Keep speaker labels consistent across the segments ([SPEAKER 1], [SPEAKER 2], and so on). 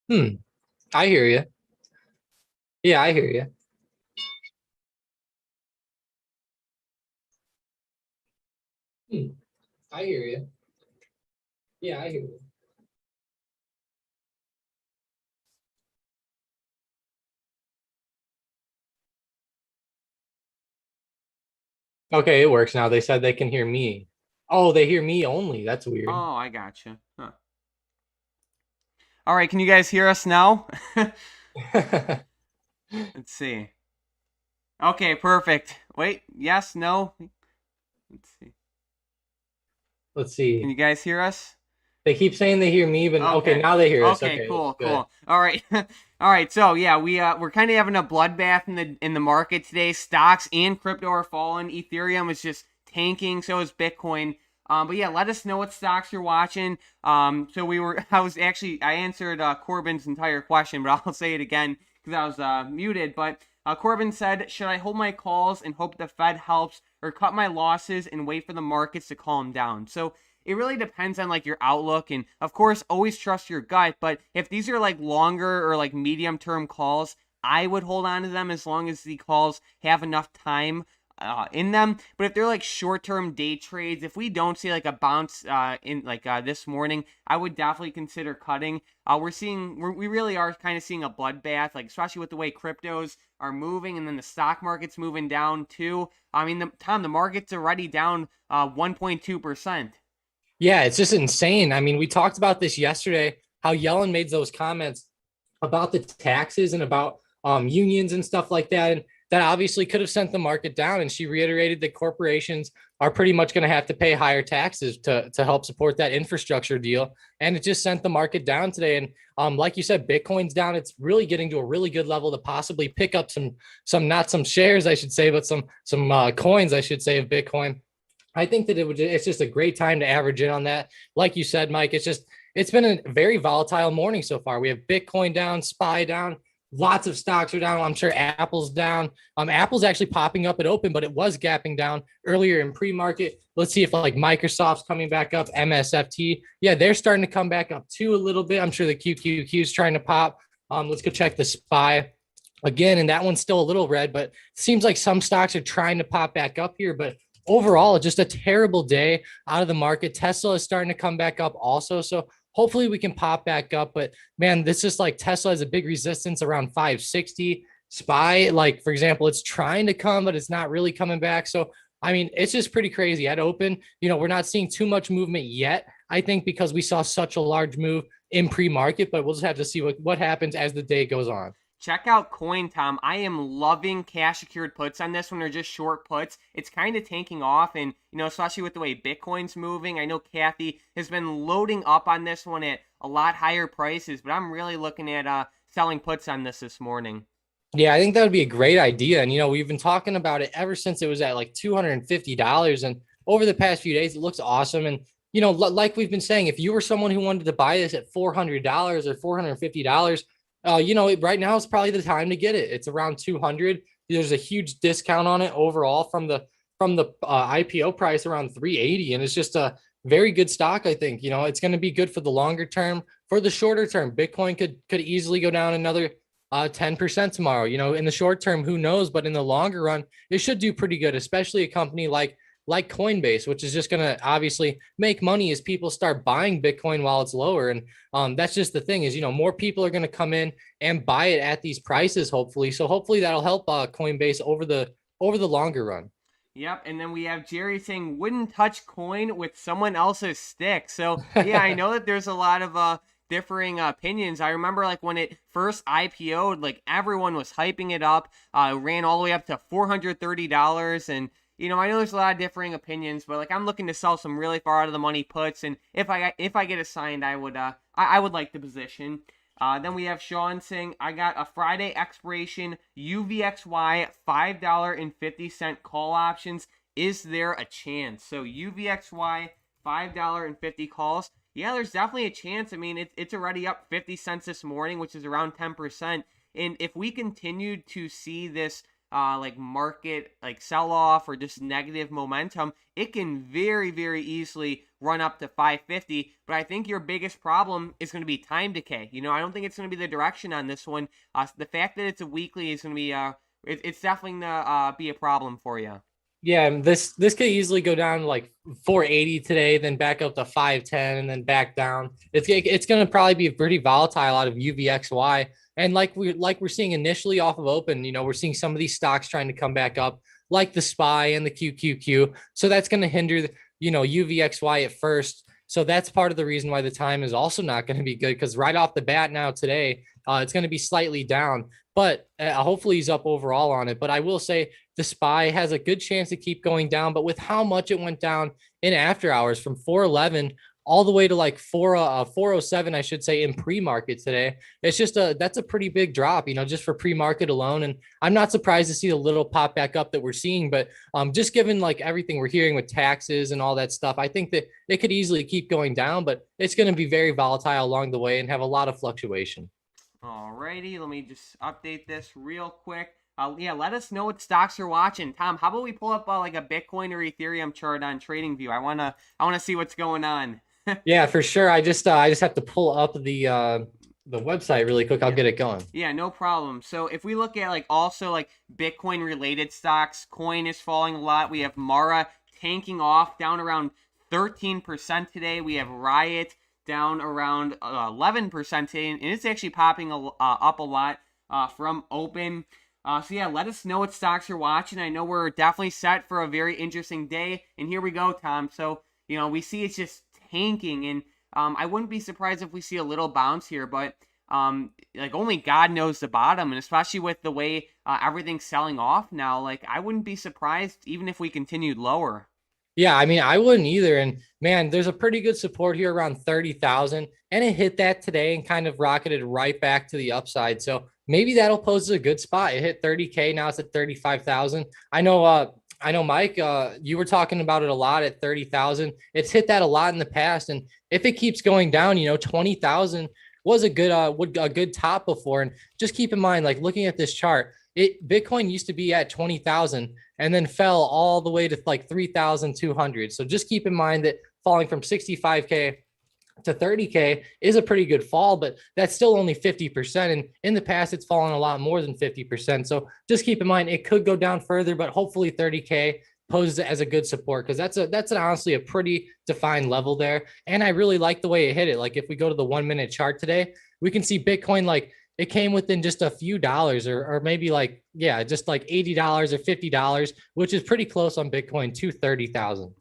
[SPEAKER 1] Hmm. I hear you. Yeah, I hear you. Hmm. I hear you. Yeah, I hear you. Okay, it works now. They said they can hear me. Oh, they hear me only. That's weird.
[SPEAKER 2] Oh, I gotcha. Huh. All right, can you guys hear us now? Let's see. Okay, perfect. Wait, yes, no. Let's see.
[SPEAKER 1] Let's
[SPEAKER 2] Can
[SPEAKER 1] see.
[SPEAKER 2] you guys hear us?
[SPEAKER 1] They keep saying they hear me, but okay,
[SPEAKER 2] Okay.
[SPEAKER 1] now they hear us.
[SPEAKER 2] Okay,
[SPEAKER 1] Okay,
[SPEAKER 2] cool,
[SPEAKER 1] good.
[SPEAKER 2] cool. All right. All right. So, yeah, we're kind of having a bloodbath in the market today. Stocks and crypto are falling. Ethereum is just tanking, so is Bitcoin. But yeah, let us know what stocks you're watching. So I answered Corbin's entire question, but I'll say it again because I was muted. But Corbin said, should I hold my calls and hope the Fed helps, or cut my losses and wait for the markets to calm down? So it really depends on like your outlook, and of course always trust your gut. But if these are like longer or like medium term calls, I would hold on to them as long as the calls have enough time in them. But if they're like short term day trades, if we don't see like a bounce in like this morning, I would definitely consider cutting. We really are kind of seeing a bloodbath, like especially with the way cryptos are moving, and then the stock market's moving down too. I mean, Tom, the market's already down 1.2%.
[SPEAKER 1] Yeah, it's just insane. I mean, we talked about this yesterday, how Yellen made those comments about the taxes and about unions and stuff like that. And that obviously could have sent the market down. And she reiterated that corporations are pretty much going to have to pay higher taxes to help support that infrastructure deal. And it just sent the market down today. And like you said, Bitcoin's down. It's really getting to a really good level to possibly pick up some not some shares, I should say, but some coins, I should say, of Bitcoin. I think that it's just a great time to average in on that. Like you said, Mike, it's been a very volatile morning so far. We have Bitcoin down, SPY down, lots of stocks are down. I'm sure Apple's down. Apple's actually popping up at open, but it was gapping down earlier in pre-market. Let's see if like Microsoft's coming back up, MSFT. Yeah, they're starting to come back up too a little bit. I'm sure the QQQ is trying to pop. Let's go check the SPY again, and that one's still a little red, but it seems like some stocks are trying to pop back up here. But overall, just a terrible day out of the market. Tesla is starting to come back up also. So hopefully we can pop back up. But man, this is like Tesla has a big resistance around 560. SPY, like for example, it's trying to come, but it's not really coming back. So I mean, it's just pretty crazy. At open, we're not seeing too much movement yet. I think because we saw such a large move in pre-market, but we'll just have to see what happens as the day goes on.
[SPEAKER 2] Check out Coin Tom. I am loving cash secured puts on this one. They're just short puts. It's kind of tanking off, and especially with the way Bitcoin's moving. I know Kathy has been loading up on this one at a lot higher prices, but I'm really looking at selling puts on this morning.
[SPEAKER 1] Yeah, I think that would be a great idea. And we've been talking about it ever since it was at like $250. And over the past few days, it looks awesome. And like we've been saying, if you were someone who wanted to buy this at $400 or $450, right now is probably the time to get it. It's around 200. There's a huge discount on it overall from the IPO price around 380, and it's just a very good stock. I think it's going to be good for the longer term. For the shorter term, Bitcoin could easily go down another 10% tomorrow. In the short term, who knows? But in the longer run, it should do pretty good, especially a company like Coinbase, which is just going to obviously make money as people start buying Bitcoin while it's lower. And that's just the thing is, more people are going to come in and buy it at these prices, hopefully. So hopefully that'll help Coinbase over the longer run.
[SPEAKER 2] Yep, and then we have Jerry saying wouldn't touch coin with someone else's stick. So yeah, I know that there's a lot of differing opinions. I remember like when it first IPO'd, like everyone was hyping it up. Ran all the way up to $430, and I know there's a lot of differing opinions, but like I'm looking to sell some really far out of the money puts, and if I get assigned, I would like the position. Then we have Sean saying, I got a Friday expiration UVXY $5.50 call options. Is there a chance? So UVXY $5.50 calls. Yeah, there's definitely a chance. I mean, it's already up 50 cents this morning, which is around 10%. And if we continue to see this like market like sell off or just negative momentum, it can very, very easily run up to 550. But I think your biggest problem is going to be time decay. I don't think it's going to be the direction on this one. The fact that it's a weekly is going to be it's definitely going to be a problem for you.
[SPEAKER 1] Yeah, and this could easily go down like 480 today, then back up to 510, and then back down. It's going to probably be pretty volatile out of UVXY, and like we're seeing initially off of open. We're seeing some of these stocks trying to come back up, like the SPY and the QQQ. So that's going to hinder UVXY at first. So that's part of the reason why the time is also not going to be good, because right off the bat now today, it's going to be slightly down, but hopefully he's up overall on it. But I will say the SPY has a good chance to keep going down, but with how much it went down in after hours from 411 all the way to like 407, I should say, in pre-market today. It's just that's a pretty big drop, just for pre-market alone. And I'm not surprised to see the little pop back up that we're seeing, but just given like everything we're hearing with taxes and all that stuff, I think that it could easily keep going down, but it's going to be very volatile along the way and have a lot of fluctuation.
[SPEAKER 2] Alrighty, let me just update this real quick. Yeah, let us know what stocks you're watching. Tom, how about we pull up like a Bitcoin or Ethereum chart on TradingView? I wanna see what's going on.
[SPEAKER 1] Yeah, for sure. I just have to pull up the website really quick. I'll get it going.
[SPEAKER 2] Yeah, no problem. So if we look at also Bitcoin related stocks, Coin is falling a lot. We have Mara tanking off, down around 13% today. We have Riot down around 11% today, and it's actually popping up a lot from open. So yeah, let us know what stocks you're watching. I know we're definitely set for a very interesting day, and here we go, Tom. So we see it's just tanking, and I wouldn't be surprised if we see a little bounce here, but only God knows the bottom, and especially with the way everything's selling off now, I wouldn't be surprised even if we continued lower.
[SPEAKER 1] Yeah, I mean, I wouldn't either. And man, there's a pretty good support here around 30,000, and it hit that today and kind of rocketed right back to the upside. So maybe that'll pose a good spot. It hit 30K. Now it's at 35,000. I know, Mike, you were talking about it a lot at 30,000. It's hit that a lot in the past. And if it keeps going down, 20,000 was a good top before. And just keep in mind, looking at this chart, Bitcoin used to be at 20,000 and then fell all the way to 3,200. So just keep in mind that falling from 65K to 30K is a pretty good fall, but that's still only 50%. And in the past, it's fallen a lot more than 50%. So just keep in mind, it could go down further, but hopefully 30K poses as a good support, because that's honestly a pretty defined level there. And I really like the way it hit it. If we go to the 1 minute chart today, we can see Bitcoin, it came within just a few dollars or maybe just $80 or $50, which is pretty close on Bitcoin to 30,000.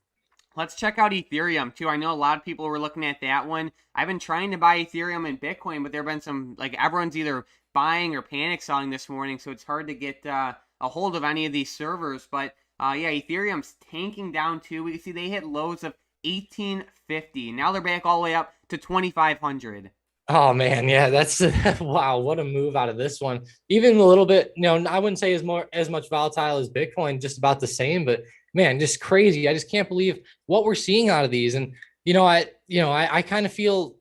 [SPEAKER 2] Let's check out Ethereum too. I know a lot of people were looking at that one. I've been trying to buy Ethereum and Bitcoin, but there have been some, everyone's either buying or panic selling this morning, so it's hard to get a hold of any of these servers. But yeah, Ethereum's tanking down too. We can see they hit lows of 1850. Now they're back all the way up to 2,500.
[SPEAKER 1] Oh man, yeah, that's wow, what a move out of this one. Even a little bit, I wouldn't say as much volatile as Bitcoin, just about the same, but man, just crazy. I just can't believe what we're seeing out of these. And I kind of feel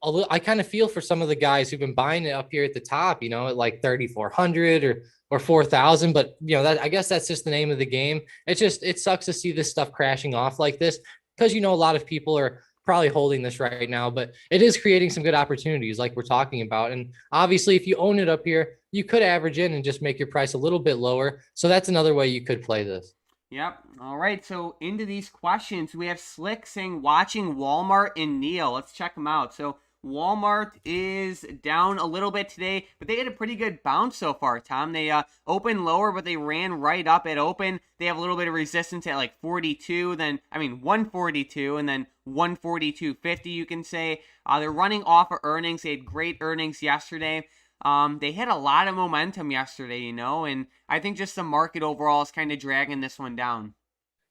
[SPEAKER 1] for some of the guys who've been buying it up here at the top, at 3,400 or 4,000. But I guess that's just the name of the game. It sucks to see this stuff crashing off like this, because a lot of people are probably holding this right now, but it is creating some good opportunities like we're talking about. And obviously, if you own it up here, you could average in and just make your price a little bit lower. So that's another way you could play this.
[SPEAKER 2] Yep. All right. So into these questions, we have Slick saying watching Walmart and Neil. Let's check them out. So Walmart is down a little bit today, but they had a pretty good bounce so far, Tom. They opened lower, but they ran right up at open. They have a little bit of resistance at 42, 142, and then 142.50, you can say. They're running off of earnings. They had great earnings yesterday. They had a lot of momentum yesterday, and I think just the market overall is kind of dragging this one down.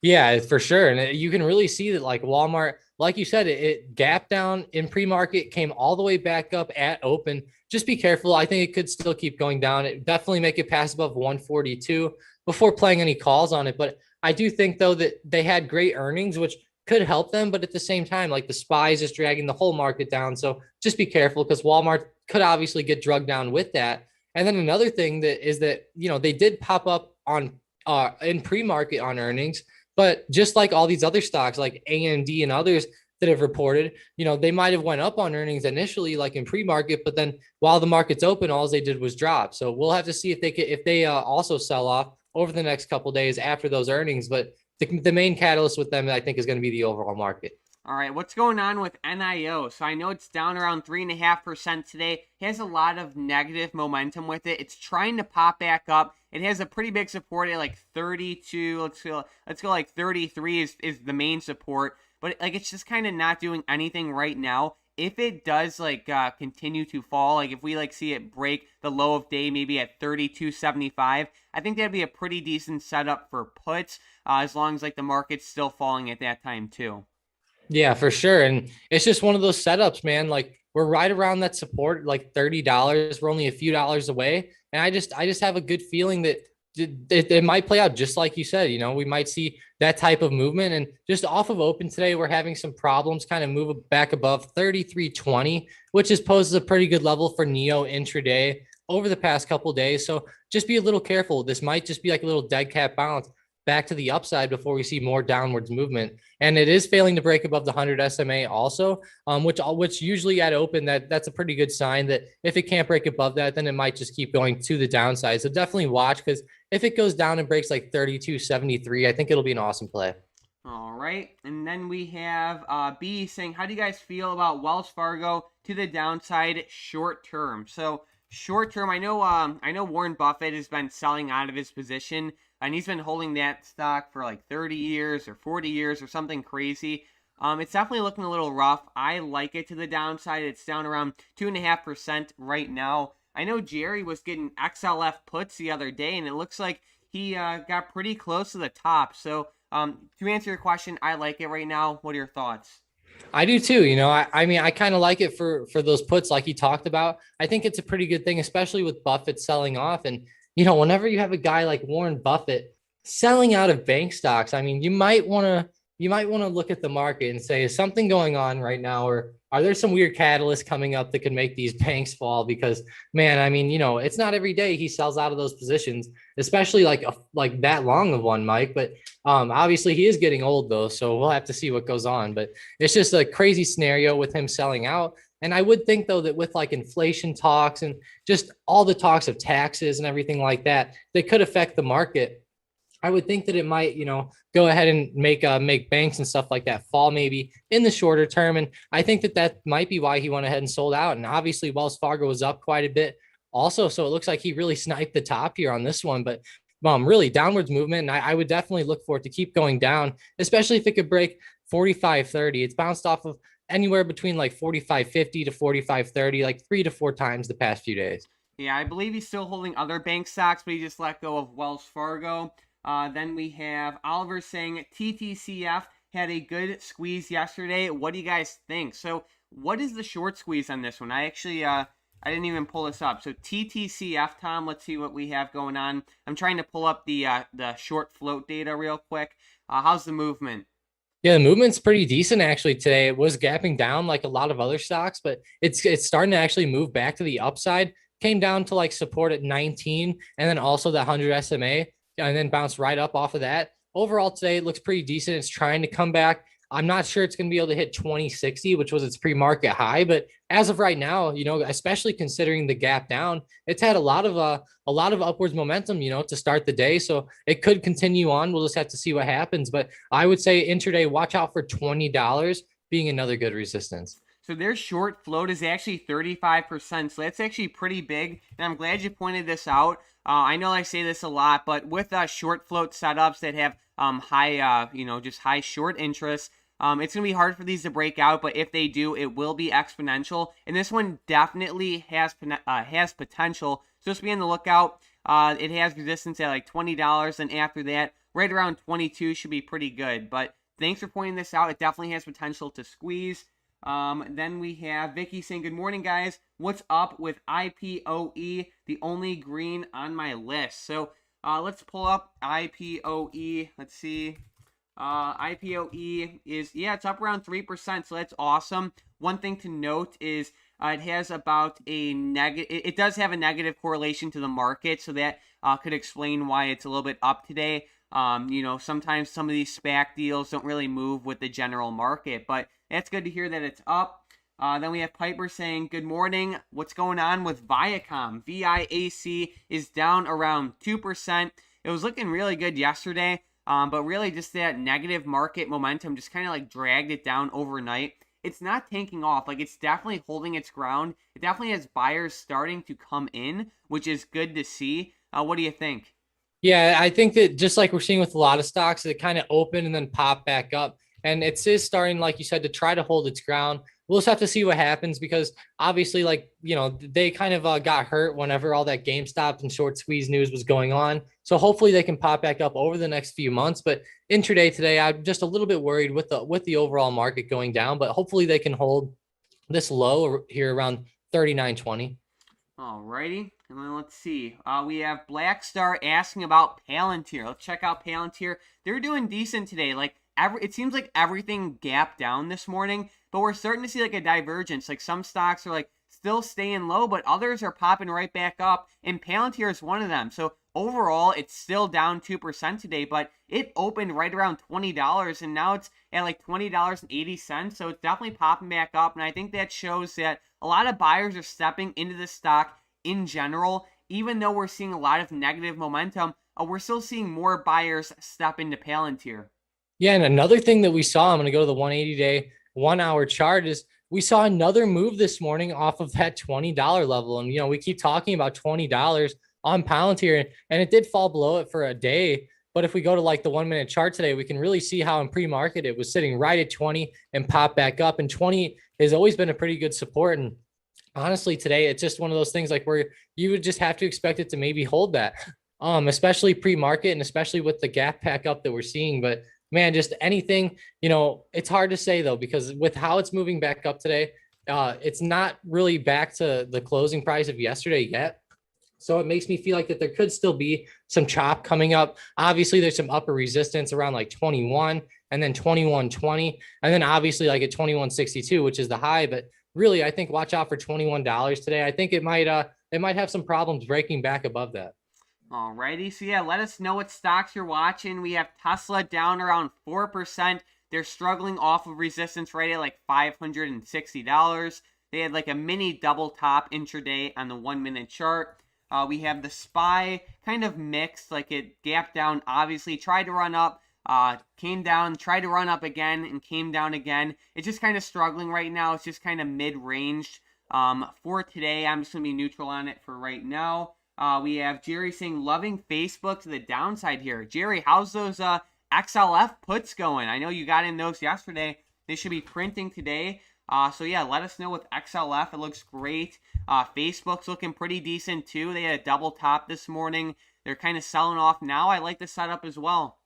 [SPEAKER 1] Yeah, for sure. And you can really see that Walmart, like you said, it gapped down in pre-market, came all the way back up at open. Just be careful. I think it could still keep going down. It definitely make it pass above 142 before playing any calls on it. But I do think, though, that they had great earnings, which could help them. But at the same time, the SPY is just dragging the whole market down. So just be careful, because Walmart could obviously get drugged down with that. And then another thing is that, they did pop up on in pre-market on earnings. But just like all these other stocks like AMD and others, that have reported, they might have went up on earnings initially, like in pre-market, but then while the market's open, all they did was drop. So we'll have to see if they also sell off over the next couple days after those earnings. But the main catalyst with them, I think, is going to be the overall market.
[SPEAKER 2] All right, what's going on with NIO? So I know it's down around 3.5% today. It has a lot of negative momentum with it. It's trying to pop back up. It has a pretty big support at like 32. Let's go like 33 is the main support. But like it's just kind of not doing anything right now. If it does like continue to fall, like if we like see it break the low of day maybe at 32.75, I think that'd be a pretty decent setup for puts as long as like the market's still falling at that time too.
[SPEAKER 1] Yeah, for sure. And it's just one of those setups, man. Like we're right around that support, like $30. We're only a few dollars away. And I just have a good feeling that it might play out just like you said. We might see that type of movement. And just off of open today, we're having some problems kind of move back above 33.20, which is poses a pretty good level for NEO intraday over the past couple of days. So just be a little careful. This might just be like a little dead cat bounce back to the upside before we see more downwards movement. And it is failing to break above the 100 SMA also, which usually at open, that's a pretty good sign that if it can't break above that, then it might just keep going to the downside. So definitely watch, because if it goes down and breaks like 32.73, I think it'll be an awesome play.
[SPEAKER 2] All right, and then we have B saying, how do you guys feel about Wells Fargo to the downside short term? So short term, I know Warren Buffett has been selling out of his position, and he's been holding that stock for like 30 years or 40 years or something crazy. It's definitely looking a little rough. I like it to the downside. It's down around 2.5% right now. I know Jerry was getting XLF puts the other day, and it looks like he got pretty close to the top. So to answer your question, I like it right now. What are your thoughts?
[SPEAKER 1] I do too. I mean, I kind of like it for those puts like you talked about. I think it's a pretty good thing, especially with Buffett selling off. And, whenever you have a guy like Warren Buffett selling out of bank stocks, I mean, you might want to look at the market and say, is something going on right now, or are there some weird catalysts coming up that could make these banks fall? Because man, I mean, it's not every day he sells out of those positions, especially like that long of one, Mike. But obviously he is getting old though, so we'll have to see what goes on. But it's just a crazy scenario with him selling out. And I would think though that with like inflation talks and just all the talks of taxes and everything like that, that could affect the market. I would think that it might, go ahead and make banks and stuff like that fall maybe in the shorter term. And I think that might be why he went ahead and sold out. And obviously Wells Fargo was up quite a bit also. So it looks like he really sniped the top here on this one, but really downwards movement. And I would definitely look for it to keep going down, especially if it could break 45.30. It's bounced off of anywhere between like 45.50 to 45.30, like 3 to 4 times the past few days.
[SPEAKER 2] Yeah, I believe he's still holding other bank stocks, but he just let go of Wells Fargo. Then we have Oliver saying TTCF had a good squeeze yesterday. What do you guys think? So what is the short squeeze on this one? I actually, I didn't even pull this up. So TTCF, Tom, let's see what we have going on. I'm trying to pull up the short float data real quick. How's the movement?
[SPEAKER 1] Yeah, the movement's pretty decent actually today. It was gapping down like a lot of other stocks, but it's starting to actually move back to the upside. Came down to like support at 19, and then also the 100 SMA, and then bounced right up off of that. Overall today, it looks pretty decent. It's trying to come back. I'm not sure it's going to be able to hit 2060, which was its pre-market high, but as of right now, especially considering the gap down, it's had a lot of upwards momentum, to start the day. So it could continue on. We'll just have to see what happens. But I would say intraday, watch out for $20 being another good resistance.
[SPEAKER 2] So their short float is actually 35%. So that's actually pretty big. And I'm glad you pointed this out. I know I say this a lot, but with short float setups that have high, just high short interest, it's going to be hard for these to break out. But if they do, it will be exponential. And this one definitely has potential. So just be on the lookout. It has resistance at like $20. And after that, right around 22 should be pretty good. But thanks for pointing this out. It definitely has potential to squeeze. Then we have Vicky saying, good morning, guys. What's up with IPOE, the only green on my list? So let's pull up IPOE. Let's see. IPOE is, it's up around 3%, so that's awesome. One thing to note is it has about a negative, it does have a negative correlation to the market, so that could explain why it's a little bit up today. Sometimes some of these SPAC deals don't really move with the general market, but it's good to hear that it's up. Then we have Piper saying, good morning. What's going on with Viacom? VIAC is down around 2%. It was looking really good yesterday, but really just that negative market momentum just kind of like dragged it down overnight. It's not tanking off. Like, it's definitely holding its ground. It definitely has buyers starting to come in, which is good to see. What do you think?
[SPEAKER 1] Yeah, I think that just like we're seeing with a lot of stocks, it kind of opened and then popped back up. And it's is starting, like you said, to try to hold its ground. We'll just have to see what happens because obviously, like, they kind of got hurt whenever all that GameStop and short squeeze news was going on. So hopefully they can pop back up over the next few months. But intraday today, I'm just a little bit worried with the overall market going down, but hopefully they can hold this low here around 39.20.
[SPEAKER 2] Alrighty, and then let's see. We have Blackstar asking about Palantir. Let's check out Palantir. They're doing decent today. Like, it seems like everything gapped down this morning, but we're starting to see like a divergence. Like, some stocks are like still staying low, but others are popping right back up, and Palantir is one of them. So overall, it's still down 2% today, but it opened right around $20, and now it's at like $20.80. So it's definitely popping back up, and I think that shows that a lot of buyers are stepping into the stock in general. Even though we're seeing a lot of negative momentum, we're still seeing more buyers step into Palantir.
[SPEAKER 1] Yeah, and another thing that we saw, I'm going to go to the 180-day, 1 hour chart, is we saw another move this morning off of that $20 level. And, we keep talking about $20 on Palantir, and it did fall below it for a day. But if we go to like the 1 minute chart today, we can really see how in pre-market it was sitting right at 20 and popped back up. And 20 has always been a pretty good support. And honestly, today it's just one of those things like where you would just have to expect it to maybe hold that, especially pre-market and especially with the gap pack up that we're seeing. But man, just anything, it's hard to say though, because with how it's moving back up today, it's not really back to the closing price of yesterday yet. So it makes me feel like that there could still be some chop coming up. Obviously, there's some upper resistance around like 21 and then 21.20. And then obviously like at 21.62, which is the high. But really, I think watch out for $21 today. I think it might have some problems breaking back above that.
[SPEAKER 2] Alrighty, so yeah, let us know what stocks you're watching. We have Tesla down around 4%. They're struggling off of resistance right at like $560. They had like a mini double top intraday on the 1 minute chart. We have the SPY kind of mixed, like it gapped down, obviously tried to run up, came down, tried to run up again, and came down again. It's just kind of struggling right now. It's just kind of mid-range. For today, I'm just going to be neutral on it for right now. We have Jerry saying, loving Facebook to the downside here. Jerry, how's those XLF puts going? I know you got in those yesterday. They should be printing today. So yeah, let us know with XLF. It looks great. Facebook's looking pretty decent too. They had a double top this morning. They're kind of selling off now. I like the setup as well.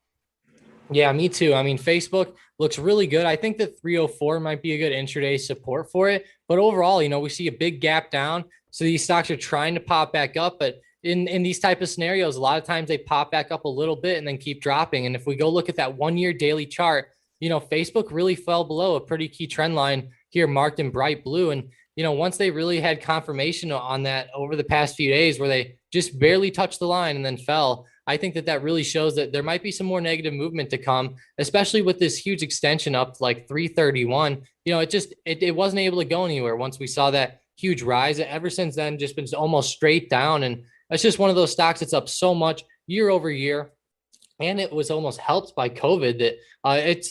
[SPEAKER 1] Yeah, me too. I mean, Facebook looks really good. I think that 304 might be a good intraday support for it. But overall, we see a big gap down. So these stocks are trying to pop back up. But in these type of scenarios, a lot of times they pop back up a little bit and then keep dropping. And if we go look at that 1 year daily chart, Facebook really fell below a pretty key trend line here marked in bright blue. And, once they really had confirmation on that over the past few days where they just barely touched the line and then fell, I think that really shows that there might be some more negative movement to come, especially with this huge extension up to like 331. It wasn't able to go anywhere once we saw that huge rise. Ever since then, just been almost straight down. And it's just one of those stocks that's up so much year over year. And it was almost helped by COVID that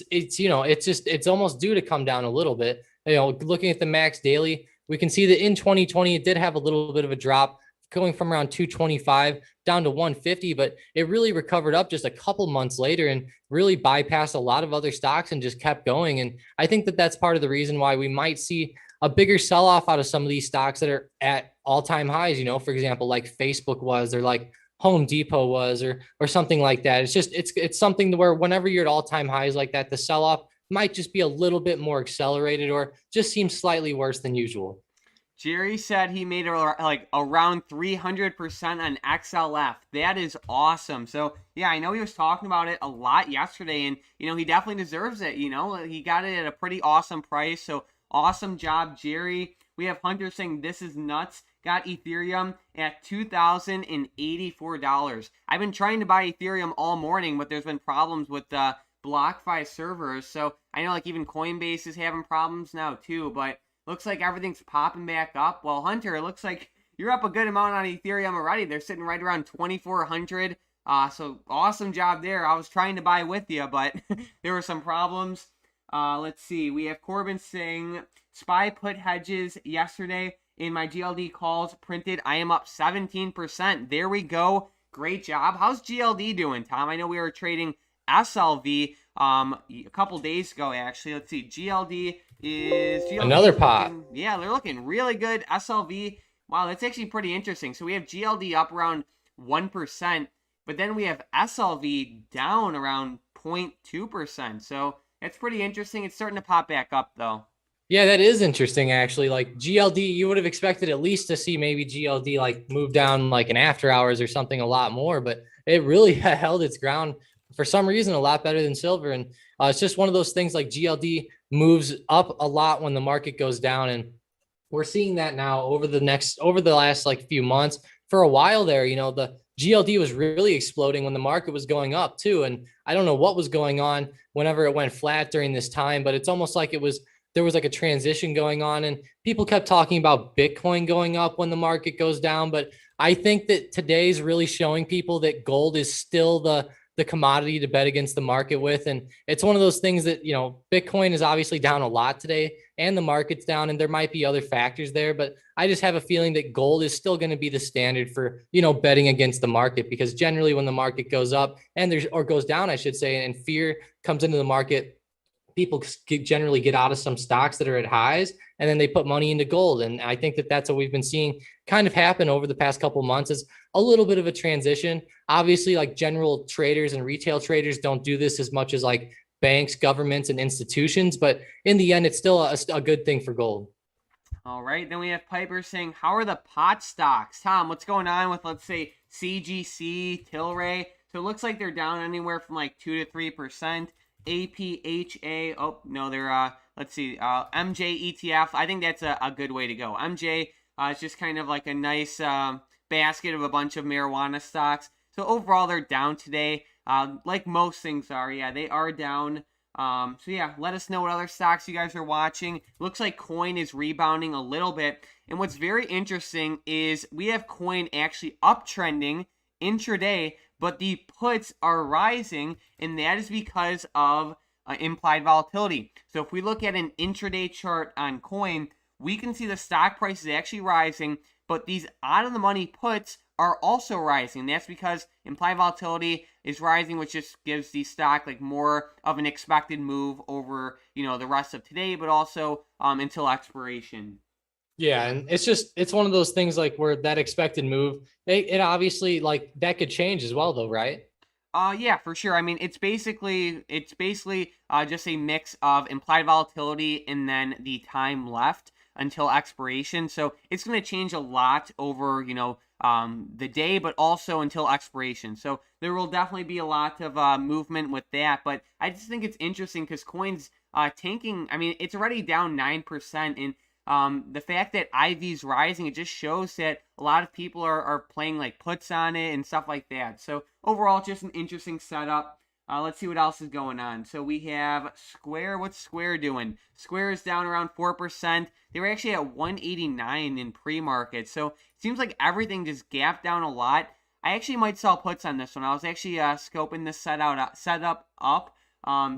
[SPEAKER 1] it's almost due to come down a little bit. Looking at the max daily, we can see that in 2020, it did have a little bit of a drop going from around 225 down to 150, but it really recovered up just a couple months later and really bypassed a lot of other stocks and just kept going. And I think that that's part of the reason why we might see a bigger sell-off out of some of these stocks that are at all-time highs, for example, like Facebook was, or like Home Depot was, or something like that. It's just, it's something where whenever you're at all-time highs like that, the sell-off might just be a little bit more accelerated or just seems slightly worse than usual.
[SPEAKER 2] Jerry said he made like around 300% on XLF. That is awesome. So yeah, I know he was talking about it a lot yesterday, and he definitely deserves it. He got it at a pretty awesome price. So awesome job, Jerry. We have Hunter saying this is nuts. Got Ethereum at $2,084. I've been trying to buy Ethereum all morning, but there's been problems with the BlockFi servers. So I know like even Coinbase is having problems now too, but looks like everything's popping back up. Well, Hunter, it looks like you're up a good amount on Ethereum already. They're sitting right around 2,400. So awesome job there. I was trying to buy with you, but there were some problems. Let's see. We have Corbin saying SPY put hedges yesterday in my GLD calls printed. I am up 17%. There we go. Great job. How's GLD doing, Tom? I know we were trading SLV a couple days ago, actually. Let's see. GLD
[SPEAKER 1] another pot.
[SPEAKER 2] Yeah, they're looking really good. SLV, wow, that's actually pretty interesting. So we have GLD up around 1%, but then we have SLV down around 0.2%. So that's pretty interesting. It's starting to pop back up, though.
[SPEAKER 1] Yeah, that is interesting, actually. Like GLD, you would have expected at least to see maybe GLD like move down like an after hours or something a lot more, but it really held its ground for some reason a lot better than silver. And it's just one of those things, like GLD moves up a lot when the market goes down. And we're seeing that now over the last like few months. For a while there, the GLD was really exploding when the market was going up too. And I don't know what was going on whenever it went flat during this time, but it's almost like there was like a transition going on, and people kept talking about Bitcoin going up when the market goes down. But I think that today's really showing people that gold is still the commodity to bet against the market with. And it's one of those things that, Bitcoin is obviously down a lot today and the market's down, and there might be other factors there, but I just have a feeling that gold is still going to be the standard for, betting against the market, because generally when the market goes up or goes down, I should say, and fear comes into the market, people generally get out of some stocks that are at highs, and then they put money into gold. And I think that that's what we've been seeing kind of happen over the past couple of months, is a little bit of a transition. Obviously, like general traders and retail traders don't do this as much as like banks, governments, and institutions, but in the end, it's still a good thing for gold.
[SPEAKER 2] All right, then we have Piper saying, how are the pot stocks? Tom, what's going on with, let's say, CGC, Tilray? So it looks like they're down anywhere from like 2 to 3%. APHA, oh no, they're let's see, MJ ETF. I think that's a good way to go. MJ is just kind of like a nice basket of a bunch of marijuana stocks. So overall, they're down today, like most things are. Yeah, they are down. So yeah, let us know what other stocks you guys are watching. Looks like Coin is rebounding a little bit, and what's very interesting is we have Coin actually uptrending intraday, but the puts are rising, and that is because of implied volatility. So if we look at an intraday chart on Coin, we can see the stock price is actually rising, but these out-of-the-money puts are also rising. That's because implied volatility is rising, which just gives the stock like more of an expected move over, the rest of today, but also until expiration.
[SPEAKER 1] Yeah, and it's one of those things like where that expected move, it obviously like that could change as well though, right?
[SPEAKER 2] Yeah, for sure. I mean, it's basically just a mix of implied volatility and then the time left until expiration. So it's going to change a lot over, the day, but also until expiration. So there will definitely be a lot of movement with that. But I just think it's interesting because Coin's tanking. I mean, it's already down 9%, and the fact that IV's rising, it just shows that a lot of people are playing like puts on it and stuff like that. So overall, just an interesting setup. Let's see what else is going on. So we have Square. What's Square doing? Square is down around 4%. They were actually at 189 in pre-market. So it seems like everything just gapped down a lot. I actually might sell puts on this one. I was actually scoping this setup up.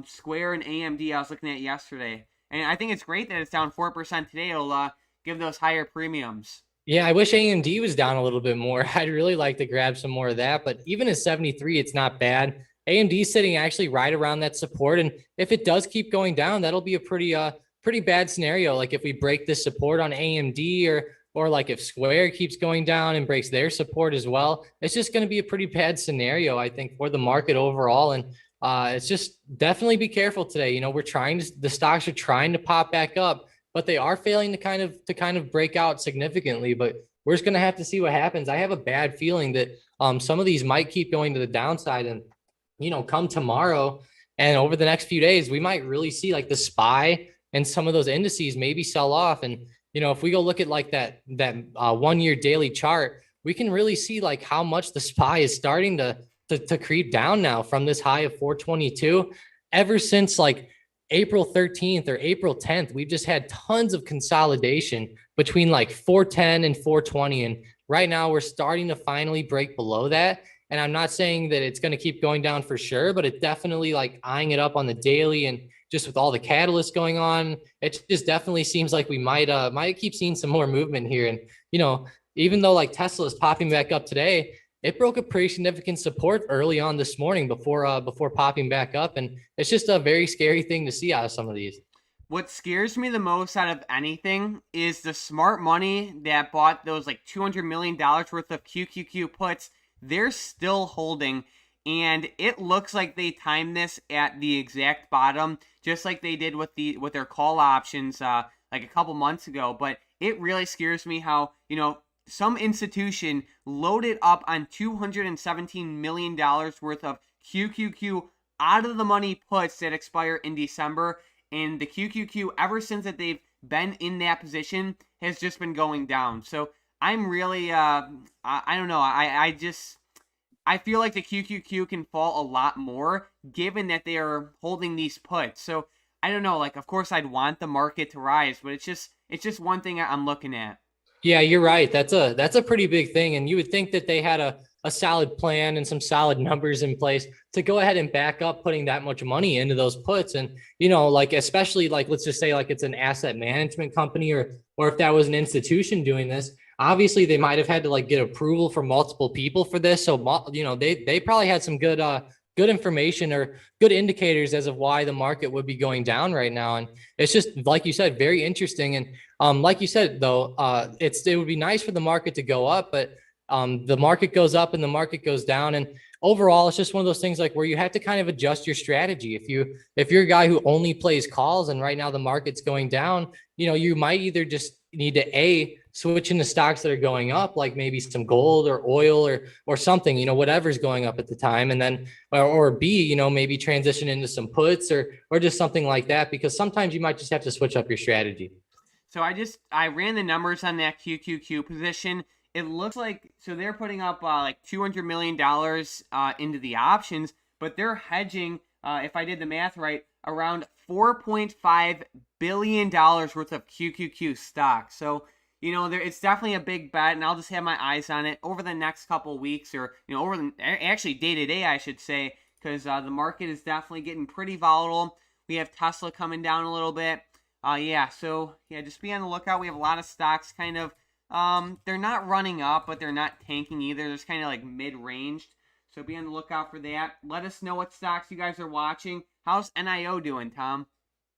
[SPEAKER 2] Square and AMD I was looking at yesterday. And I think it's great that it's down 4% today. It'll give those higher premiums.
[SPEAKER 1] Yeah, I wish AMD was down a little bit more. I'd really like to grab some more of that. But even at 73, it's not bad. AMD sitting actually right around that support. And if it does keep going down, that'll be a pretty bad scenario. Like if we break this support on AMD or like if Square keeps going down and breaks their support as well, it's just going to be a pretty bad scenario, I think, for the market overall. And it's just definitely be careful today. The stocks are trying to pop back up, but they are failing to kind of break out significantly. But we're just going to have to see what happens. I have a bad feeling that some of these might keep going to the downside, and come tomorrow and over the next few days, we might really see like the SPY and some of those indices maybe sell off. And If we go look at like that 1 year daily chart, we can really see like how much the SPY is starting to creep down now from this high of 422. Ever since like April 13th or April 10th, we've just had tons of consolidation between like 410 and 420. And right now we're starting to finally break below that. And I'm not saying that it's going to keep going down for sure, but it definitely like eyeing it up on the daily, and just with all the catalysts going on, it just definitely seems like we might keep seeing some more movement here. And even though like Tesla is popping back up today, it broke a pretty significant support early on this morning before popping back up, and it's just a very scary thing to see out of some of these.
[SPEAKER 2] What scares me the most out of anything is the smart money that bought those like $200 million worth of QQQ puts. They're still holding, and it looks like they timed this at the exact bottom, just like they did with their call options like a couple months ago. But it really scares me how some institution loaded up on $217 million worth of QQQ out of the money puts that expire in December. And the QQQ, ever since that they've been in that position, has just been going down. So I'm really, I don't know. I feel like the QQQ can fall a lot more given that they are holding these puts. So I don't know. Like, of course, I'd want the market to rise, but it's just one thing I'm looking at.
[SPEAKER 1] Yeah, you're right. That's a pretty big thing. And you would think that they had a solid plan and some solid numbers in place to go ahead and back up putting that much money into those puts. And, like especially like let's just say like it's an asset management company, or if that was an institution doing this, obviously they might have had to like get approval from multiple people for this. So, they probably had some good information or good indicators as of why the market would be going down right now. And it's just like you said, very interesting. And like you said, though, it would be nice for the market to go up, but the market goes up and the market goes down. And overall, it's just one of those things like where you have to kind of adjust your strategy. If you're a guy who only plays calls and right now the market's going down, you might either just need to switch into stocks that are going up, like maybe some gold or oil or something, whatever's going up at the time, and then or B, maybe transition into some puts or just something like that, because sometimes you might just have to switch up your strategy.
[SPEAKER 2] So I ran the numbers on that QQQ position. It looks like so they're putting up like $200 million into the options, but they're hedging. If I did the math right, around $4.5 billion worth of QQQ stock. So it's definitely a big bet, and I'll just have my eyes on it over the next couple weeks, or actually day to day, I should say, because the market is definitely getting pretty volatile. We have Tesla coming down a little bit. Just be on the lookout. We have a lot of stocks kind of, they're not running up, but they're not tanking either. There's kind of like mid-ranged. So be on the lookout for that. Let us know what stocks you guys are watching. How's NIO doing, Tom?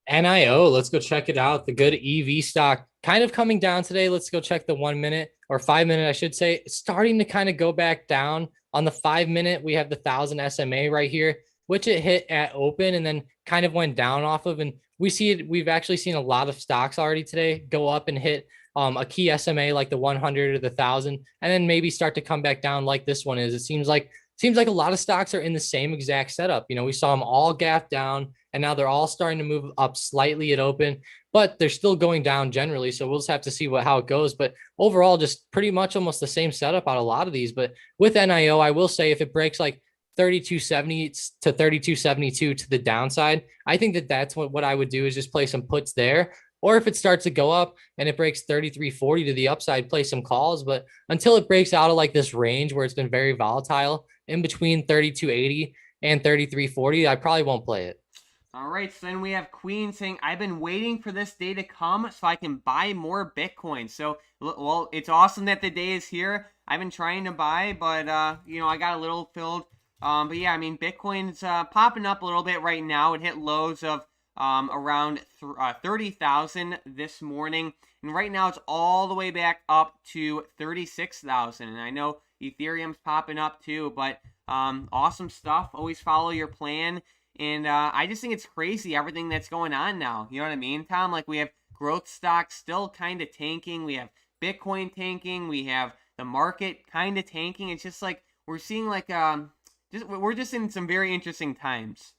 [SPEAKER 1] NIO, let's go check it out. The good EV stock kind of coming down today. Let's go check the 1 minute or 5 minute, I should say. It's starting to kind of go back down. On the 5 minute, we have the 1,000 SMA right here, which it hit at open and then kind of went down off of. And we've actually seen a lot of stocks already today go up and hit a key SMA like the 100 or the 1,000, and then maybe start to come back down like this one is. It seems like a lot of stocks are in the same exact setup. We saw them all gap down, and now they're all starting to move up slightly at open, but they're still going down generally. So we'll just have to see how it goes. But overall, just pretty much almost the same setup on a lot of these. But with NIO, I will say if it breaks like 3270 to 3272 to the downside, I think that's what I would do is just play some puts there. Or if it starts to go up and it breaks 3340 to the upside, play some calls. But until it breaks out of like this range where it's been very volatile in between 3280 and 3340, I probably won't play it.
[SPEAKER 2] All right, so then we have Queen saying, I've been waiting for this day to come so I can buy more Bitcoin. So, well, it's awesome that the day is here. I've been trying to buy, but, I got a little filled. But yeah, I mean, Bitcoin's popping up a little bit right now. It hit lows of around 30,000 this morning. And right now it's all the way back up to 36,000. And I know Ethereum's popping up too, but awesome stuff. Always follow your plan. And I just think it's crazy everything that's going on now. You know what I mean, Tom? Like we have growth stocks still kind of tanking. We have Bitcoin tanking. We have the market kind of tanking. It's just like we're seeing like we're just in some very interesting times.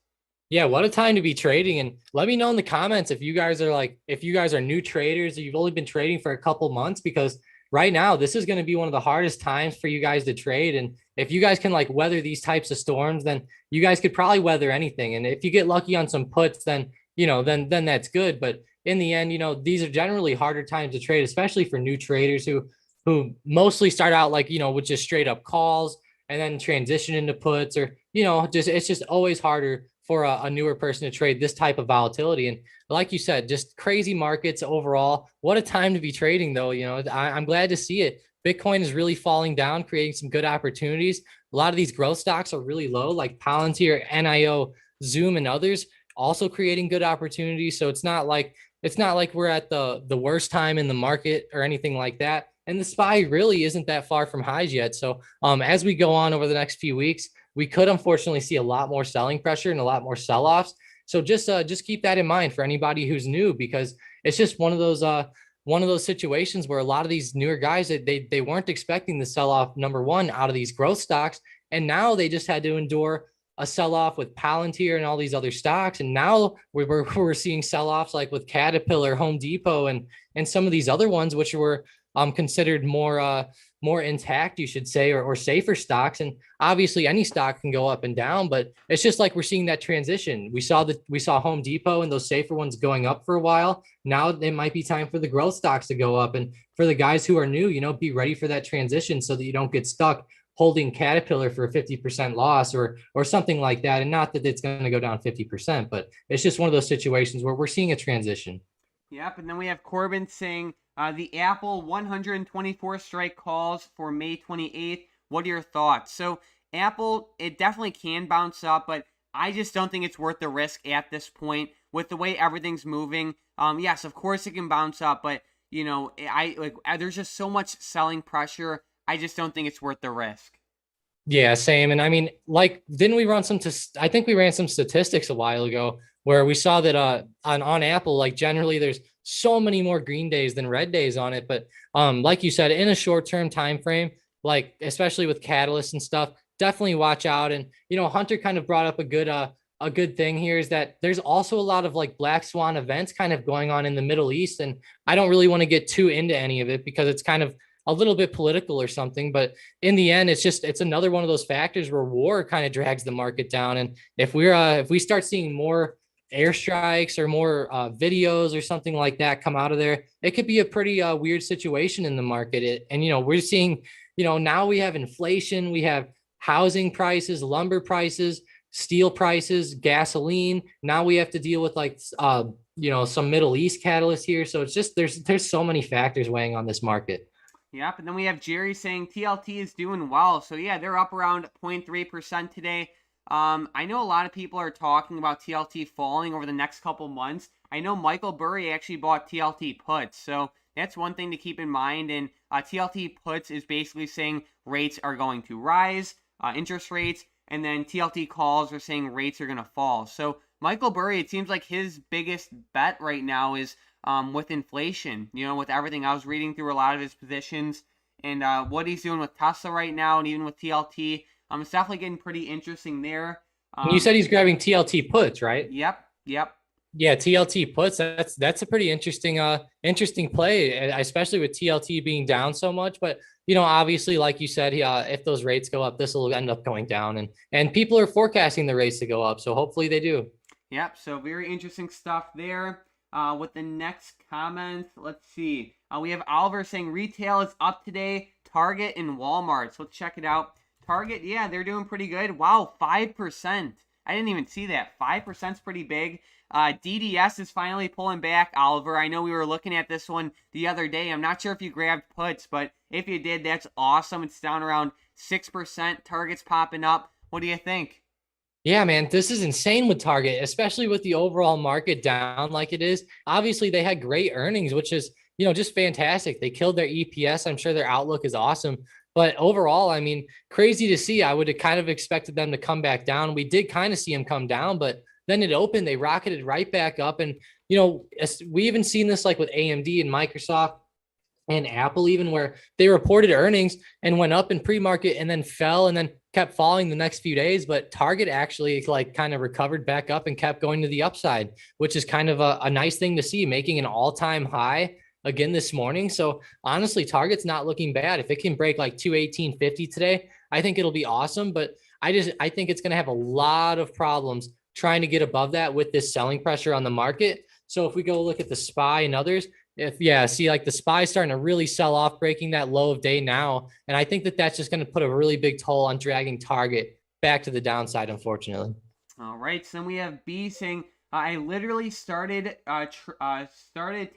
[SPEAKER 1] Yeah, what a time to be trading. And let me know in the comments if you guys are like, if you guys are new traders or you've only been trading for a couple months, because right now this is going to be one of the hardest times for you guys to trade. And if you guys can like weather these types of storms, then you guys could probably weather anything. And if you get lucky on some puts, then, then that's good. But in the end, these are generally harder times to trade, especially for new traders who mostly start out like, with just straight up calls and then transition into puts or, just it's just always harder for a newer person to trade this type of volatility. And like you said, just crazy markets overall. What a time to be trading, though. I'm glad to see it. Bitcoin is really falling down, creating some good opportunities. A lot of these growth stocks are really low, like Palantir, NIO, Zoom, and others, also creating good opportunities. So it's not like we're at the worst time in the market or anything like that. And the SPY really isn't that far from highs yet. So as we go on over the next few weeks, we could unfortunately see a lot more selling pressure and a lot more sell-offs. So just keep that in mind for anybody who's new, because it's just one of those situations where a lot of these newer guys that they weren't expecting the sell-off, number one, out of these growth stocks, and now they just had to endure a sell-off with Palantir and all these other stocks. And now we're seeing sell-offs like with Caterpillar, Home Depot, and some of these other ones, which were considered more intact, you should say, or safer stocks. And obviously any stock can go up and down, but it's just like we're seeing that transition. We saw Home Depot and those safer ones going up for a while. Now it might be time for the growth stocks to go up. And for the guys who are new, be ready for that transition so that you don't get stuck holding Caterpillar for a 50% loss or something like that. And not that it's going to go down 50%, but it's just one of those situations where we're seeing a transition.
[SPEAKER 2] Yep, and then we have Corbin saying the Apple 124 strike calls for May 28th. What are your thoughts? So Apple, it definitely can bounce up, but I just don't think it's worth the risk at this point with the way everything's moving. Yes, of course it can bounce up, but there's just so much selling pressure. I just don't think it's worth the risk.
[SPEAKER 1] Yeah, same. And I mean, like, didn't we run I think we ran some statistics a while ago where we saw that on Apple, like generally there's so many more green days than red days on it. But like you said, in a short-term time frame, like especially with catalysts and stuff, definitely watch out. And Hunter kind of brought up a good thing here is that there's also a lot of like black swan events kind of going on in the Middle East. And I don't really want to get too into any of it because it's kind of a little bit political or something, but in the end, it's another one of those factors where war kind of drags the market down. And if we start seeing more airstrikes or more videos or something like that come out of there, it could be a pretty weird situation in the market. We're seeing, now we have inflation, we have housing prices, lumber prices, steel prices, gasoline. Now we have to deal with like some Middle East catalyst here. So it's just there's so many factors weighing on this market.
[SPEAKER 2] Yep, and then we have Jerry saying TLT is doing well. So yeah, they're up around 0.3% today. I know a lot of people are talking about TLT falling over the next couple months. I know Michael Burry actually bought TLT puts, so that's one thing to keep in mind. And TLT puts is basically saying rates are going to rise, interest rates, and then TLT calls are saying rates are going to fall. So Michael Burry, it seems like his biggest bet right now is with inflation, with everything. I was reading through a lot of his positions and what he's doing with Tesla right now and even with TLT. It's definitely getting pretty interesting there.
[SPEAKER 1] You said he's grabbing TLT puts, right?
[SPEAKER 2] Yep.
[SPEAKER 1] Yeah, TLT puts. That's a pretty interesting play, especially with TLT being down so much. But obviously, like you said, if those rates go up, this will end up going down, and people are forecasting the rates to go up. So hopefully they do.
[SPEAKER 2] Yep. So very interesting stuff there. With the next comment, let's see. We have Oliver saying retail is up today. Target and Walmart. So let's check it out. Target, yeah, they're doing pretty good. Wow, 5%. I didn't even see that. 5% is pretty big. DDS is finally pulling back, Oliver. I know we were looking at this one the other day. I'm not sure if you grabbed puts, but if you did, that's awesome. It's down around 6%. Target's popping up. What do you think?
[SPEAKER 1] Yeah, man, this is insane with Target, especially with the overall market down like it is. Obviously, they had great earnings, which is, just fantastic. They killed their EPS. I'm sure their outlook is awesome. But overall, I mean, crazy to see. I would have kind of expected them to come back down. We did kind of see them come down, but then it opened, they rocketed right back up. And, we even seen this like with AMD and Microsoft and Apple, even where they reported earnings and went up in pre-market and then fell and then kept falling the next few days, but Target actually like kind of recovered back up and kept going to the upside, which is kind of a nice thing to see, making an all-time high again this morning. So honestly, Target's not looking bad. If it can break like 218.50 today, I think it'll be awesome. But I think it's going to have a lot of problems trying to get above that with this selling pressure on the market. So if we go look at the SPY and others, see like the SPY starting to really sell off, breaking that low of day now. And I think that that's just going to put a really big toll on dragging Target back to the downside, unfortunately.
[SPEAKER 2] All right. So then we have B saying, I literally started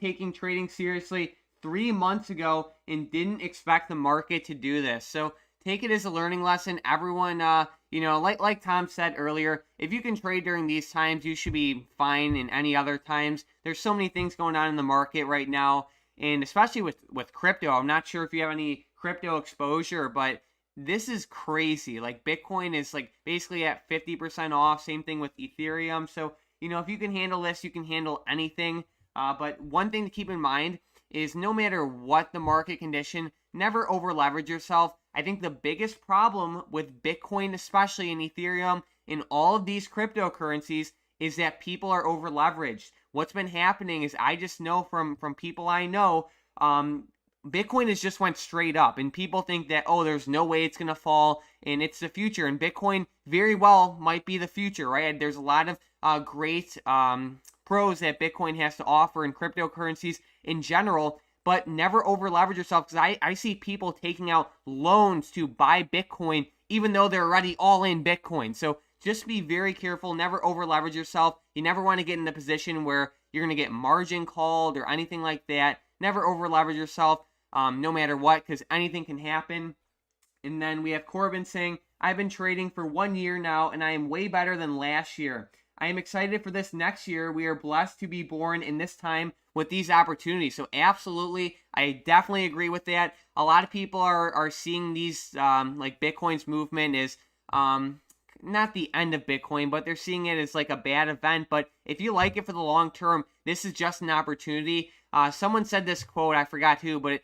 [SPEAKER 2] taking trading seriously 3 months ago and didn't expect the market to do this. So take it as a learning lesson. Everyone, like Tom said earlier, if you can trade during these times, you should be fine in any other times. There's so many things going on in the market right now, and especially with crypto. I'm not sure if you have any crypto exposure, but this is crazy. Like Bitcoin is like basically at 50% off. Same thing with Ethereum. So, if you can handle this, you can handle anything. But one thing to keep in mind is no matter what the market condition, never over leverage yourself. I think the biggest problem with Bitcoin, especially in Ethereum, in all of these cryptocurrencies, is that people are over leveraged. What's been happening is I just know from people I know, Bitcoin has just went straight up, and people think that, oh, there's no way it's going to fall, and it's the future, and Bitcoin very well might be the future, right? There's a lot of great pros that Bitcoin has to offer in cryptocurrencies in general, but never over leverage yourself, because I see people taking out loans to buy Bitcoin, even though they're already all in Bitcoin. So just be very careful, never over leverage yourself. You never want to get in a position where you're going to get margin called or anything like that. Never over leverage yourself. No matter what, because anything can happen. And then we have Corbin saying, I've been trading for 1 year now, and I am way better than last year. I am excited for this next year. We are blessed to be born in this time with these opportunities. So absolutely, I definitely agree with that. A lot of people are seeing these, like Bitcoin's movement is not the end of Bitcoin, but they're seeing it as like a bad event. But if you like it for the long term, this is just an opportunity. Someone said this quote, I forgot who, but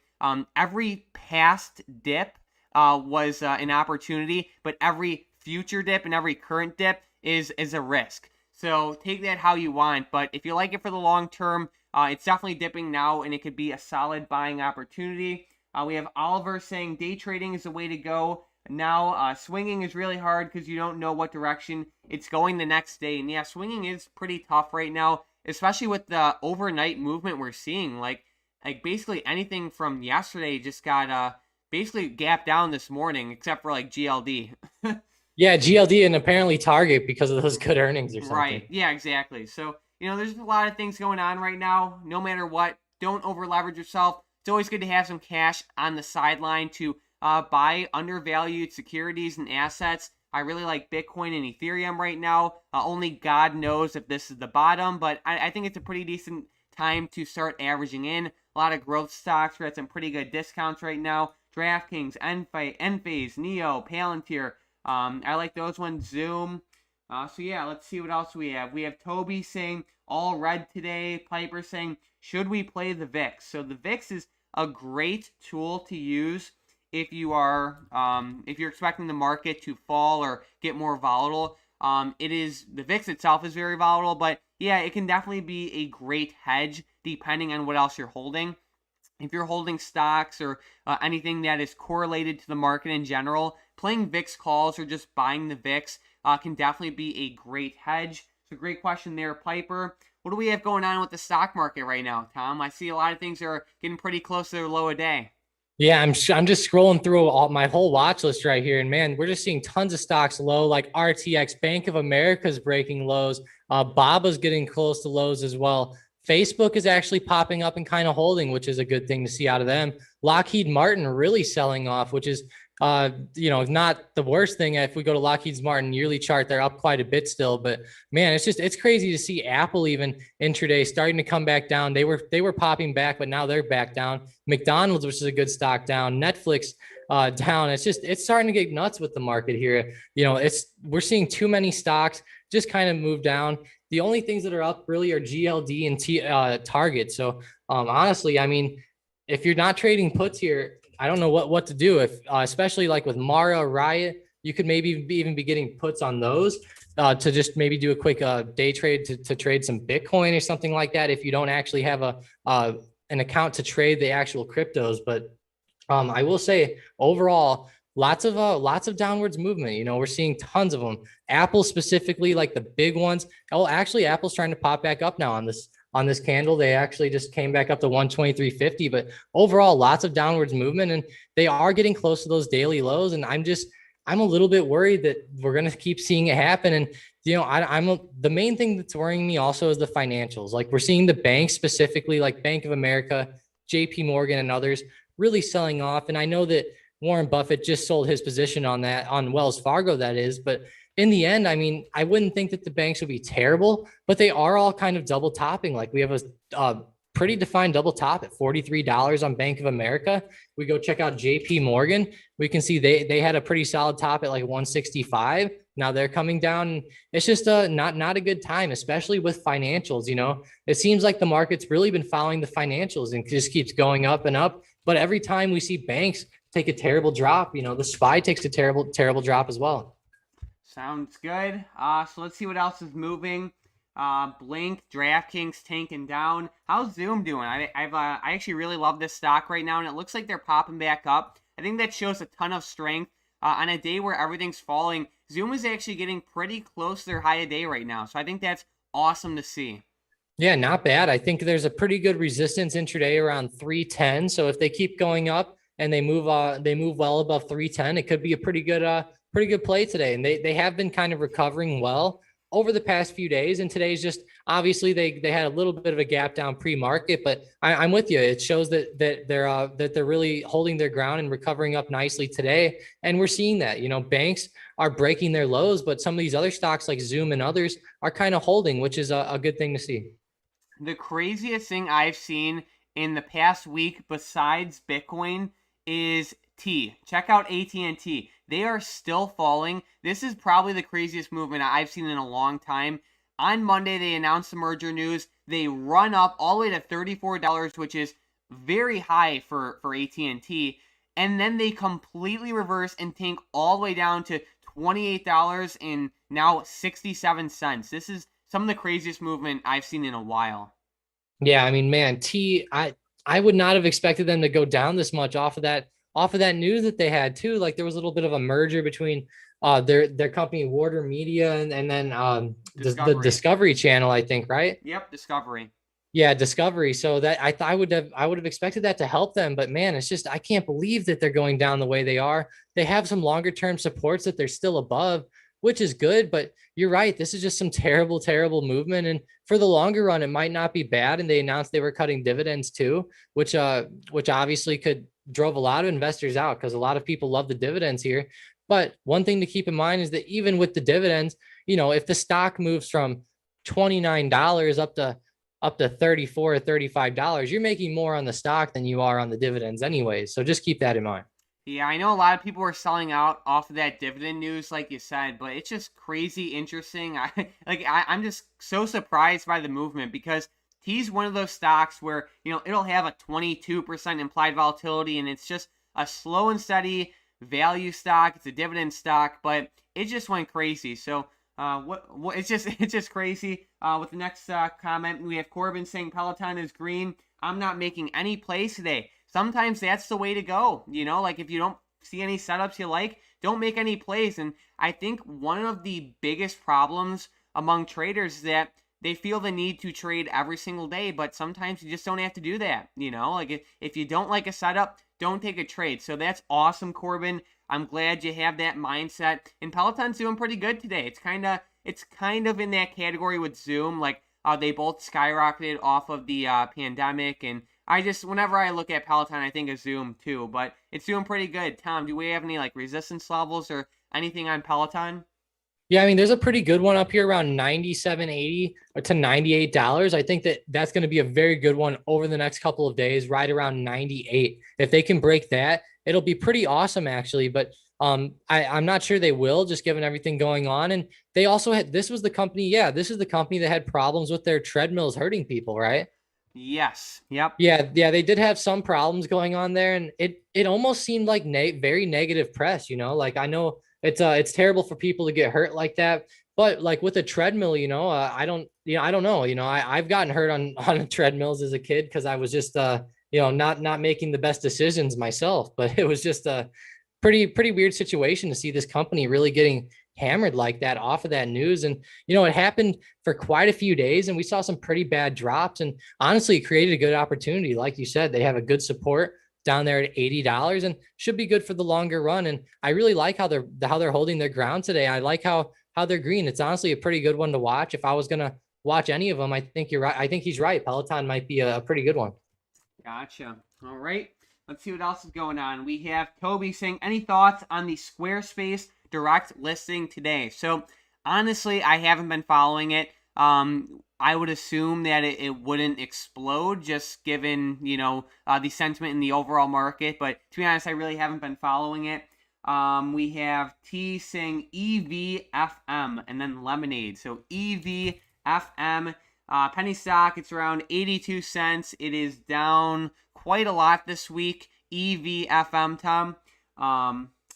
[SPEAKER 2] every past dip was an opportunity, but every future dip and every current dip is a risk. So take that how you want, but if you like it for the long term, it's definitely dipping now, and it could be a solid buying opportunity. We have Oliver saying day trading is the way to go. Now, swinging is really hard because you don't know what direction it's going the next day. And yeah, swinging is pretty tough right now, especially with the overnight movement we're seeing. Like basically anything from yesterday just got basically gapped down this morning, except for like GLD.
[SPEAKER 1] Yeah, GLD and apparently Target because of those good earnings or something.
[SPEAKER 2] Right. Yeah, exactly. So, there's a lot of things going on right now. No matter what, don't over leverage yourself. It's always good to have some cash on the sideline to buy undervalued securities and assets. I really like Bitcoin and Ethereum right now. Only God knows if this is the bottom, but I think it's a pretty decent time to start averaging in. A lot of growth stocks are at some pretty good discounts right now. DraftKings, Enphase, Neo, Palantir. I like those ones. Zoom. So yeah, let's see what else we have. We have Toby saying all red today. Piper saying, should we play the VIX? So the VIX is a great tool to use if you're expecting the market to fall or get more volatile. The VIX itself is very volatile, but yeah, it can definitely be a great hedge depending on what else you're holding. If you're holding stocks or anything that is correlated to the market in general, playing VIX calls or just buying the VIX can definitely be a great hedge. So great question there, Piper. What do we have going on with the stock market right now, Tom? I see a lot of things are getting pretty close to their low a day.
[SPEAKER 1] Yeah, I'm just scrolling through my whole watch list right here, and man, we're just seeing tons of stocks low, like RTX, Bank of America's breaking lows. BABA's getting close to lows as well. Facebook is actually popping up and kind of holding, which is a good thing to see out of them. Lockheed Martin really selling off, which is not the worst thing. If we go to Lockheed Martin yearly chart, they're up quite a bit still, but man, it's crazy to see Apple even intraday starting to come back down. They were popping back, but now they're back down. McDonald's, which is a good stock, down. Netflix down. It's starting to get nuts with the market here. We're seeing too many stocks just kind of move down. The only things that are up really are GLD and Target. So honestly, I mean, if you're not trading puts here, I don't know what to do. If especially like with Mara, Riot, you could maybe even be getting puts on those to just maybe do a quick day trade to trade some Bitcoin or something like that. If you don't actually have an account to trade the actual cryptos, but I will say overall, lots of downwards movement. You know, we're seeing tons of them. Apple specifically, like the big ones. Oh, actually, Apple's trying to pop back up now on this candle. They actually just came back up to 123.50. But overall, lots of downwards movement, and they are getting close to those daily lows. And I'm a little bit worried that we're gonna keep seeing it happen. And you know, the main thing that's worrying me also is the financials. Like we're seeing the banks specifically, like Bank of America, J.P. Morgan, and others really selling off. And I know that Warren Buffett just sold his position on Wells Fargo, that is. But in the end, I mean, I wouldn't think that the banks would be terrible, but they are all kind of double topping. Like we have a pretty defined double top at $43 on Bank of America. We go check out JP Morgan. We can see they had a pretty solid top at like 165. Now they're coming down. It's just not a good time, especially with financials. You know, it seems like the market's really been following the financials and just keeps going up and up. But every time we see banks take a terrible drop, you know, the SPY takes a terrible drop as well.
[SPEAKER 2] Sounds good. So let's see what else is moving. Blink, DraftKings tanking down. How's Zoom doing? I actually really love this stock right now, and it looks like they're popping back up. I think that shows a ton of strength. On a day where everything's falling, Zoom is actually getting pretty close to their high a day right now. So I think that's awesome to see.
[SPEAKER 1] Yeah, not bad. I think there's a pretty good resistance intraday around 310. So if they keep going up and they move well above 310, it could be a pretty good play today. And they have been kind of recovering well over the past few days. And today's just obviously they had a little bit of a gap down pre-market, but I'm with you. It shows that they're really holding their ground and recovering up nicely today. And we're seeing that, you know, banks are breaking their lows, but some of these other stocks like Zoom and others are kind of holding, which is a good thing to see.
[SPEAKER 2] The craziest thing I've seen in the past week besides Bitcoin is T. Check out AT&T. They are still falling. This is probably the craziest movement I've seen in a long time. On Monday, they announced the merger news. They run up all the way to $34, which is very high for AT&T. And then they completely reverse and tank all the way down to $28 and now 67 cents. This is some of the craziest movement I've seen in a while.
[SPEAKER 1] Yeah, I mean, man, I would not have expected them to go down this much off of that news that they had too. Like there was a little bit of a merger between their company Warner Media and then the Discovery Channel, I think, right?
[SPEAKER 2] Yep, Discovery.
[SPEAKER 1] Yeah, Discovery. So that I would have expected that to help them, but man, it's just I can't believe that they're going down the way they are. They have some longer term supports that they're still above, which is good, but you're right. This is just some terrible movement. And for the longer run, it might not be bad. And they announced they were cutting dividends too, which obviously drove a lot of investors out because a lot of people love the dividends here. But one thing to keep in mind is that even with the dividends, you know, if the stock moves from $29 up to $34 or $35, you're making more on the stock than you are on the dividends anyways. So just keep that in mind.
[SPEAKER 2] Yeah, I know a lot of people are selling out off of that dividend news, like you said, but it's just crazy interesting. I'm just so surprised by the movement because he's one of those stocks where, you know, it'll have a 22% implied volatility and it's just a slow and steady value stock. It's a dividend stock, but it just went crazy. So it's just crazy. With the next comment, we have Corbin saying Peloton is green. I'm not making any plays today. Sometimes that's the way to go. You know, like if you don't see any setups you like, don't make any plays. And I think one of the biggest problems among traders is that they feel the need to trade every single day, but sometimes you just don't have to do that. You know, like if you don't like a setup, don't take a trade. So that's awesome, Corbin. I'm glad you have that mindset. And Peloton's doing pretty good today. It's kind of in that category with Zoom. Like they both skyrocketed off of the pandemic, and whenever I look at Peloton, I think of Zoom too, but it's doing pretty good. Tom, do we have any like resistance levels or anything on Peloton?
[SPEAKER 1] Yeah, I mean, there's a pretty good one up here around $97.80 to $98. I think that's going to be a very good one over the next couple of days, right around 98. If they can break that, it'll be pretty awesome actually. But I'm not sure they will, just given everything going on. And they also this is the company that had problems with their treadmills hurting people, right?
[SPEAKER 2] Yes. Yep.
[SPEAKER 1] Yeah, they did have some problems going on there, and it almost seemed like very negative press. Like I know it's terrible for people to get hurt like that, but like with a treadmill, I don't know. I've gotten hurt on on treadmills as a kid because I was just not making the best decisions myself, but it was just a pretty weird situation to see this company really getting hammered like that off of that news. And it happened for quite a few days, and we saw some pretty bad drops, and honestly it created a good opportunity. Like you said, they have a good support down there at $80 and should be good for the longer run. And I really like how they're holding their ground today. I like how they're green. It's honestly a pretty good one to watch. If I was gonna watch any of them, I think you're right. I think he's right. Peloton might be a pretty good one.
[SPEAKER 2] Gotcha. All right. Let's see what else is going on. We have Toby saying, any thoughts on the Squarespace direct listing today? So honestly, I haven't been following it. I would assume that it wouldn't explode just given, the sentiment in the overall market. But to be honest, I really haven't been following it. We have T saying EVFM and then Lemonade. So EVFM. Penny stock, it's around 82 cents. It is down quite a lot this week. EVFM, Tom.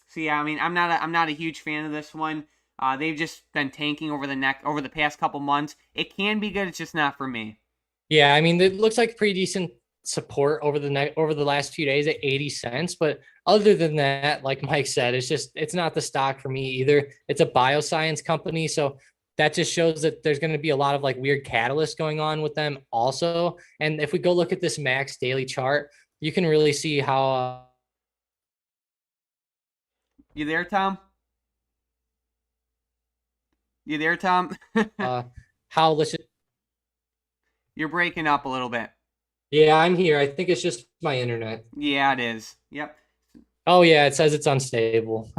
[SPEAKER 2] So yeah, I mean, I'm not a huge fan of this one. They've just been tanking over the past couple months. It can be good. It's just not for me.
[SPEAKER 1] Yeah, I mean, it looks like pretty decent support over the last few days at 80 cents. But other than that, like Mike said, it's not the stock for me either. It's a bioscience company, so that just shows that there's going to be a lot of like weird catalysts going on with them also. And if we go look at this max daily chart, you can really see how
[SPEAKER 2] You there, Tom? You there, Tom?
[SPEAKER 1] how let's just
[SPEAKER 2] You're breaking up a little bit.
[SPEAKER 1] yeah, I'm here. I think it's just my internet.
[SPEAKER 2] Yeah, it is. Yep.
[SPEAKER 1] Oh yeah, it says it's unstable.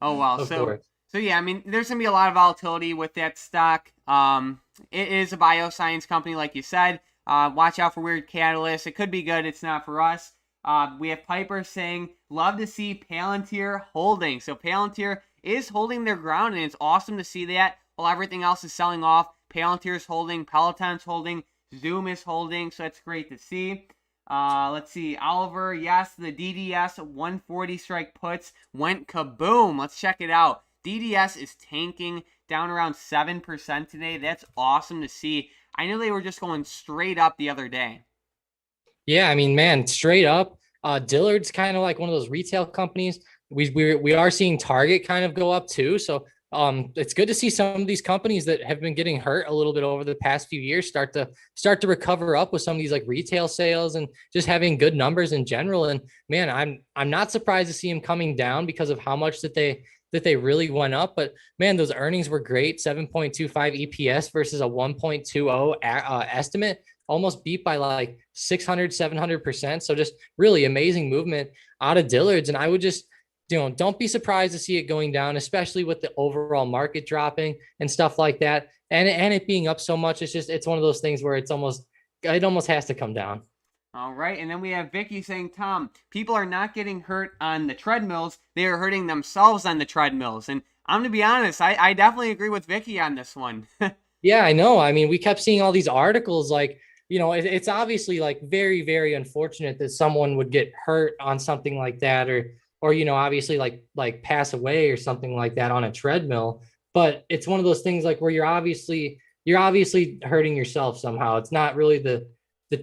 [SPEAKER 2] Oh well.
[SPEAKER 1] Of
[SPEAKER 2] So
[SPEAKER 1] course.
[SPEAKER 2] so yeah, I mean, there's gonna be a lot of volatility with that stock. It is a bioscience company, like you said. Watch out for weird catalysts. It could be good. It's not for us. We have Piper saying, love to see Palantir holding. So Palantir is holding their ground, and it's awesome to see that. While everything else is selling off, Palantir's holding, Peloton's holding, Zoom is holding. So that's great to see. Let's see. Oliver, yes, the DDS 140 strike puts went kaboom. Let's check it out. DDS is tanking down around 7% today. That's awesome to see. I know they were just going straight up the other day.
[SPEAKER 1] Yeah, I mean, man, straight up, Dillard's kind of like one of those retail companies. We are seeing Target kind of go up too. So it's good to see some of these companies that have been getting hurt a little bit over the past few years start to recover up with some of these like retail sales and just having good numbers in general. And man, I'm not surprised to see them coming down because of how much that they really went up. But man, those earnings were great. 7.25 EPS versus a 1.20 estimate, almost beat by like 600, 700%. So just really amazing movement out of Dillard's. And I would just, don't be surprised to see it going down, especially with the overall market dropping and stuff like that. And it being up so much, it's one of those things where it almost has to come down.
[SPEAKER 2] All right, and then we have Vicky saying, Tom, people are not getting hurt on the treadmills. They are hurting themselves on the treadmills. And I'm going to be honest, I definitely agree with Vicky on this one.
[SPEAKER 1] Yeah, I know. I mean, we kept seeing all these articles like, it's obviously like very, very unfortunate that someone would get hurt on something like that or obviously like pass away or something like that on a treadmill. But it's one of those things like where you're obviously hurting yourself somehow. It's not really the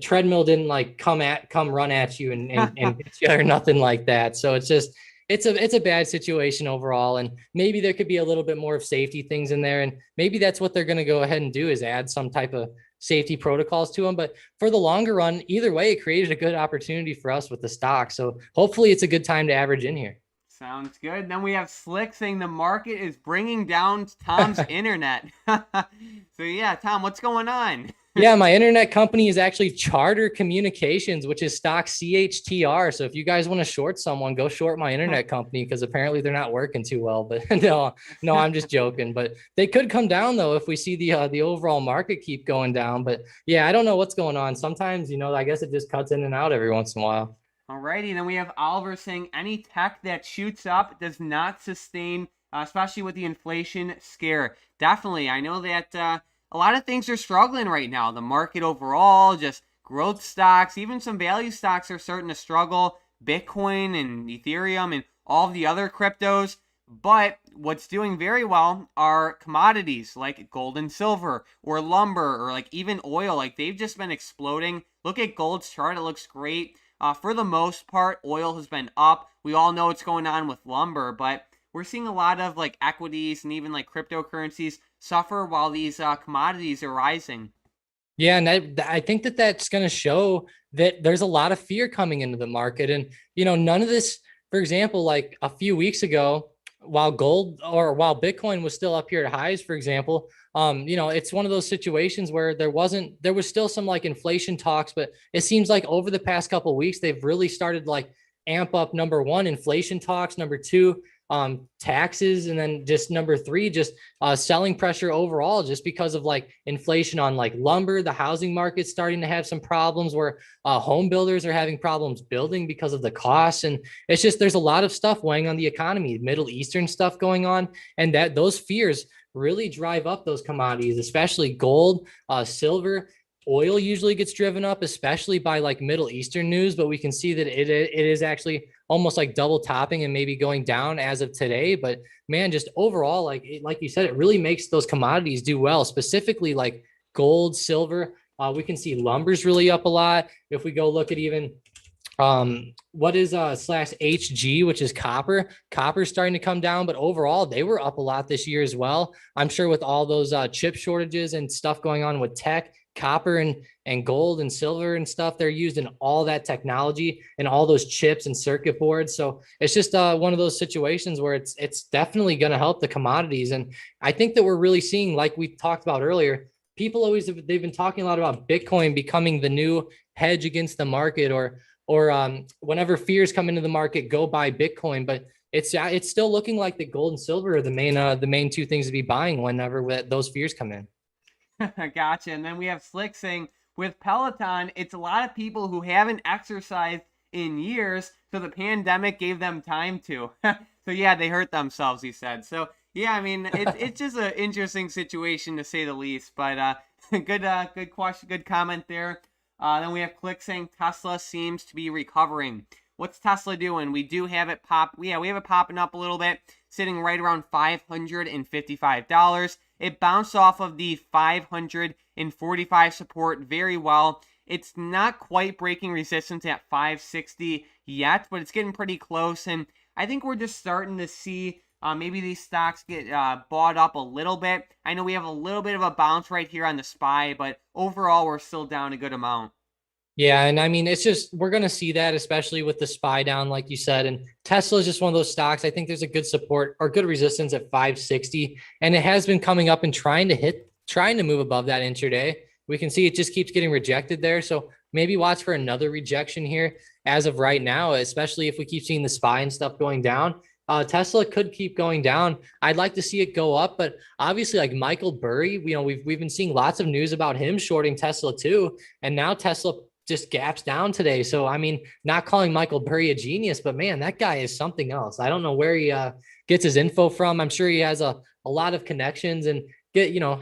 [SPEAKER 1] treadmill didn't like come run at you and hit you or nothing like that. So it's a bad situation overall. And maybe there could be a little bit more of safety things in there. And maybe that's what they're going to go ahead and do is add some type of safety protocols to them. But for the longer run, either way, it created a good opportunity for us with the stock. So hopefully it's a good time to average in here.
[SPEAKER 2] Sounds good. Then we have Slick saying the market is bringing down Tom's internet. So yeah, Tom, what's going on?
[SPEAKER 1] Yeah, my internet company is actually Charter Communications, which is stock CHTR. So if you guys want to short someone, go short my internet company because apparently they're not working too well. But no, I'm just joking. But they could come down though if we see the overall market keep going down. But yeah, I don't know what's going on. Sometimes, I guess it just cuts in and out every once in a while.
[SPEAKER 2] Alrighty, then we have Oliver saying any tech that shoots up does not sustain, especially with the inflation scare. Definitely, I know that a lot of things are struggling right now. The market overall, just growth stocks, even some value stocks are starting to struggle. Bitcoin and Ethereum and all of the other cryptos. But what's doing very well are commodities like gold and silver or lumber or like even oil. Like they've just been exploding. Look at gold's chart. It looks great. For the most part, oil has been up. We all know what's going on with lumber, but we're seeing a lot of like equities and even like cryptocurrencies suffer while these commodities are rising.
[SPEAKER 1] Yeah, and I think that that's going to show that there's a lot of fear coming into the market. And, none of this, for example, like a few weeks ago, while gold or while Bitcoin was still up here at highs, for example, it's one of those situations where there was still some like inflation talks, but it seems like over the past couple of weeks, they've really started like amp up number one, inflation talks, number two, taxes, and then just number three, just selling pressure overall, just because of like inflation on like lumber. The housing market's starting to have some problems where home builders are having problems building because of the costs, and it's just there's a lot of stuff weighing on the economy, Middle Eastern stuff going on, and that those fears really drive up those commodities, especially gold, silver. Oil usually gets driven up, especially by like Middle Eastern news, but we can see that it is actually almost like double topping and maybe going down as of today. But man, just overall, like you said, it really makes those commodities do well, specifically like gold, silver. We can see lumber's really up a lot. If we go look at even what is slash HG, which is copper's starting to come down, but overall they were up a lot this year as well. I'm sure with all those chip shortages and stuff going on with tech, copper and gold and silver and stuff, they're used in all that technology and all those chips and circuit boards. So it's just one of those situations where it's definitely going to help the commodities. And I think that we're really seeing, like we talked about earlier, people they've been talking a lot about Bitcoin becoming the new hedge against the market, or whenever fears come into the market, go buy Bitcoin. But it's still looking like the gold and silver are the main two things to be buying whenever those fears come in.
[SPEAKER 2] Gotcha. And then we have Slick saying with Peloton, it's a lot of people who haven't exercised in years, so the pandemic gave them time to. So yeah, they hurt themselves, he said. So yeah, I mean, it's just an interesting situation to say the least. But good question, good comment there. Then we have Click saying Tesla seems to be recovering. What's Tesla doing? We do have it pop. Yeah, we have it popping up a little bit, sitting right around $555. It bounced off of the 545 support very well. It's not quite breaking resistance at 560 yet, but it's getting pretty close. And I think we're just starting to see maybe these stocks get bought up a little bit. I know we have a little bit of a bounce right here on the SPY, but overall we're still down a good amount.
[SPEAKER 1] Yeah, and I mean, it's just we're going to see that, especially with the SPY down, like you said. And Tesla is just one of those stocks. I think there's a good support or good resistance at 560, and it has been coming up and trying to move above that intraday. We can see it just keeps getting rejected there. So maybe watch for another rejection here as of right now, especially if we keep seeing the SPY and stuff going down. Tesla could keep going down. I'd like to see it go up, but obviously, like Michael Burry, we've been seeing lots of news about him shorting Tesla too, and now Tesla just gaps down today. So, I mean, not calling Michael Burry a genius, but man, that guy is something else. I don't know where he gets his info from. I'm sure he has a lot of connections and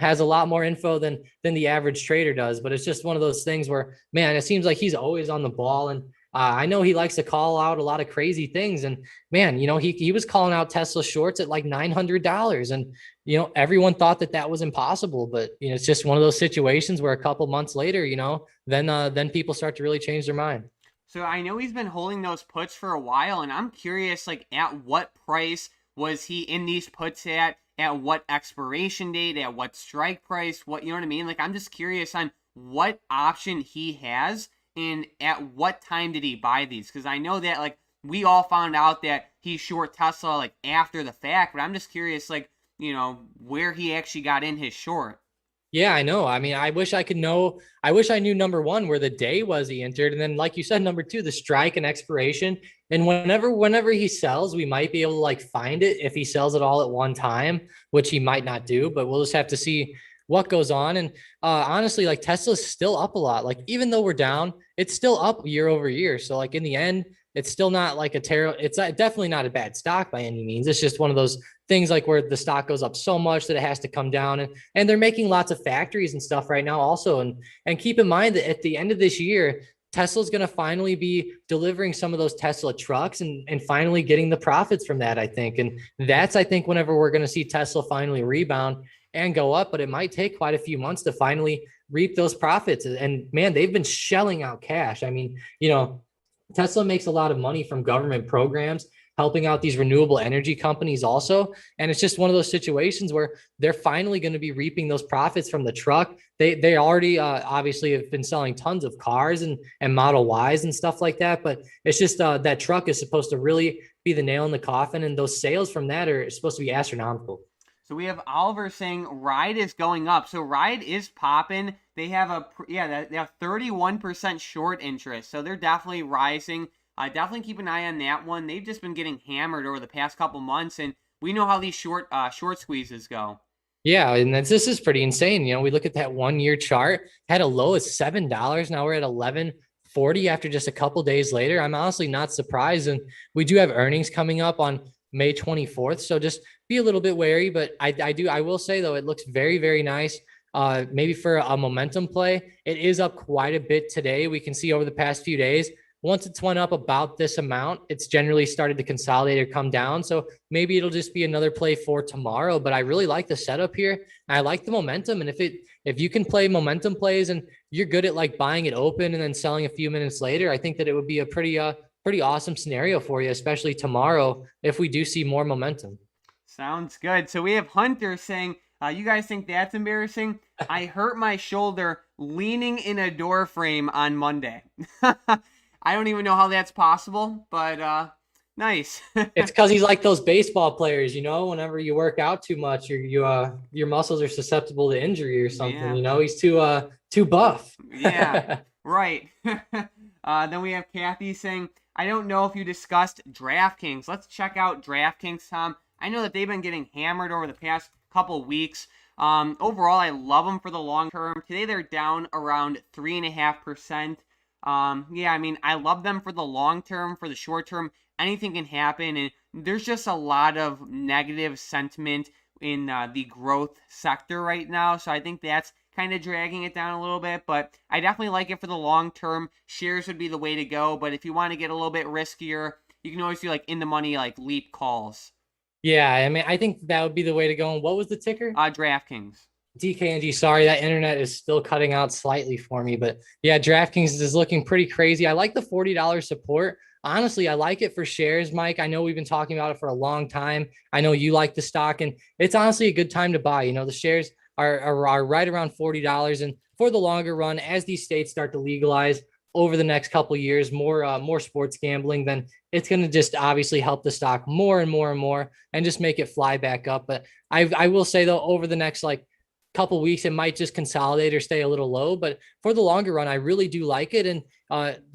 [SPEAKER 1] has a lot more info than the average trader does. But it's just one of those things where, man, it seems like he's always on the ball. And I know he likes to call out a lot of crazy things. And man, he was calling out Tesla shorts at like $900. And, everyone thought that was impossible. But, it's just one of those situations where a couple months later, then people start to really change their mind.
[SPEAKER 2] So I know he's been holding those puts for a while, and I'm curious, like, at what price was he in these puts at what expiration date, at what strike price, what, you know what I mean? Like, I'm just curious on what option he has and at what time did he buy these? Because I know that, like, we all found out that he short Tesla, like, after the fact, but I'm just curious, like, where he actually got in his short.
[SPEAKER 1] Yeah, I know. I mean, I wish I knew number one, where the day was he entered. And then, like you said, number two, the strike and expiration. And whenever he sells, we might be able to like find it if he sells it all at one time, which he might not do, but we'll just have to see what goes on. And honestly, like Tesla's still up a lot. Like, even though we're down, it's still up year over year. So like in the end, it's still not like a terrible, it's definitely not a bad stock by any means. It's just one of those things like where the stock goes up so much that it has to come down, and they're making lots of factories and stuff right now also. And keep in mind that at the end of this year, Tesla's going to finally be delivering some of those Tesla trucks and finally getting the profits from that, I think. And that's, I think, whenever we're going to see Tesla finally rebound and go up, but it might take quite a few months to finally reap those profits. And man, they've been shelling out cash. I mean, Tesla makes a lot of money from government programs helping out these renewable energy companies also. And it's just one of those situations where they're finally going to be reaping those profits from the truck. They already obviously have been selling tons of cars and Model Ys and stuff like that. But it's just that truck is supposed to really be the nail in the coffin. And those sales from that are supposed to be astronomical.
[SPEAKER 2] So we have Oliver saying Ride is going up. So Ride is popping. They have they have 31% short interest. So they're definitely rising. Definitely keep an eye on that one. They've just been getting hammered over the past couple months, and we know how these short squeezes go.
[SPEAKER 1] Yeah, and this is pretty insane. We look at that 1 year chart, had a low of $7. Now we're at 11.40 after just a couple days later. I'm honestly not surprised. And we do have earnings coming up on May 24th. So just be a little bit wary. But I will say though, it looks very, very nice. Maybe for a momentum play, it is up quite a bit today. We can see over the past few days, once it's went up about this amount, it's generally started to consolidate or come down. So maybe it'll just be another play for tomorrow. But I really like the setup here. I like the momentum. And if you can play momentum plays and you're good at like buying it open and then selling a few minutes later, I think that it would be a pretty awesome scenario for you, especially tomorrow if we do see more momentum.
[SPEAKER 2] Sounds good. So we have Hunter saying, you guys think that's embarrassing? I hurt my shoulder leaning in a door frame on Monday. I don't even know how that's possible, but nice.
[SPEAKER 1] It's because he's like those baseball players, whenever you work out too much, your muscles are susceptible to injury or something.
[SPEAKER 2] Yeah.
[SPEAKER 1] He's too buff.
[SPEAKER 2] Yeah, right. Then we have Kathy saying, I don't know if you discussed DraftKings. Let's check out DraftKings, Tom. I know that they've been getting hammered over the past couple weeks. Overall, I love them for the long term. Today, they're down around 3.5%. I mean, I love them for the long term. For the short term, anything can happen. And there's just a lot of negative sentiment in the growth sector right now. So I think that's kind of dragging it down a little bit. But I definitely like it for the long term. Shares would be the way to go. But if you want to get a little bit riskier, you can always do like in the money, like leap calls.
[SPEAKER 1] Yeah, I mean, I think that would be the way to go. And what was the ticker?
[SPEAKER 2] DraftKings.
[SPEAKER 1] DKNG, sorry, that internet is still cutting out slightly for me. But yeah, DraftKings is looking pretty crazy. I like the $40 support. Honestly, I like it for shares, Mike. I know we've been talking about it for a long time. I know you like the stock, and it's honestly a good time to buy. The shares are right around $40. And for the longer run, as these states start to legalize over the next couple of years, more sports gambling, then it's going to just obviously help the stock more and more and more and just make it fly back up. But I will say, though, over the next couple weeks, it might just consolidate or stay a little low, but for the longer run, I really do like it. And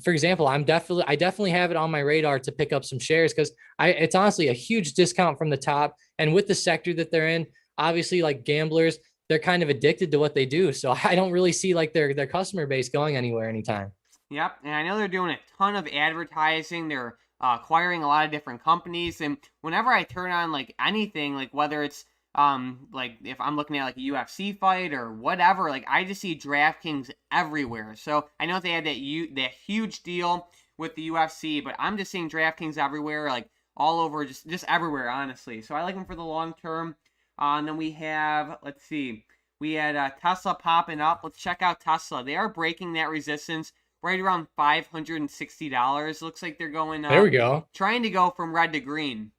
[SPEAKER 1] for example, I definitely have it on my radar to pick up some shares because it's honestly a huge discount from the top. And with the sector that they're in, obviously like gamblers, they're kind of addicted to what they do. So I don't really see like their customer base going anywhere anytime.
[SPEAKER 2] Yep. And I know they're doing a ton of advertising. They're acquiring a lot of different companies. And whenever I turn on like anything, like whether it's like if I'm looking at like a UFC fight or whatever, like I just see DraftKings everywhere. So I know they had that huge deal with the UFC, but I'm just seeing DraftKings everywhere, like all over, just everywhere, honestly. So I like them for the long term. And then we have, let's see, we had Tesla popping up. Let's check out Tesla. They are breaking that resistance right around $560. Looks like they're going.
[SPEAKER 1] There we go.
[SPEAKER 2] Trying to go from red to green.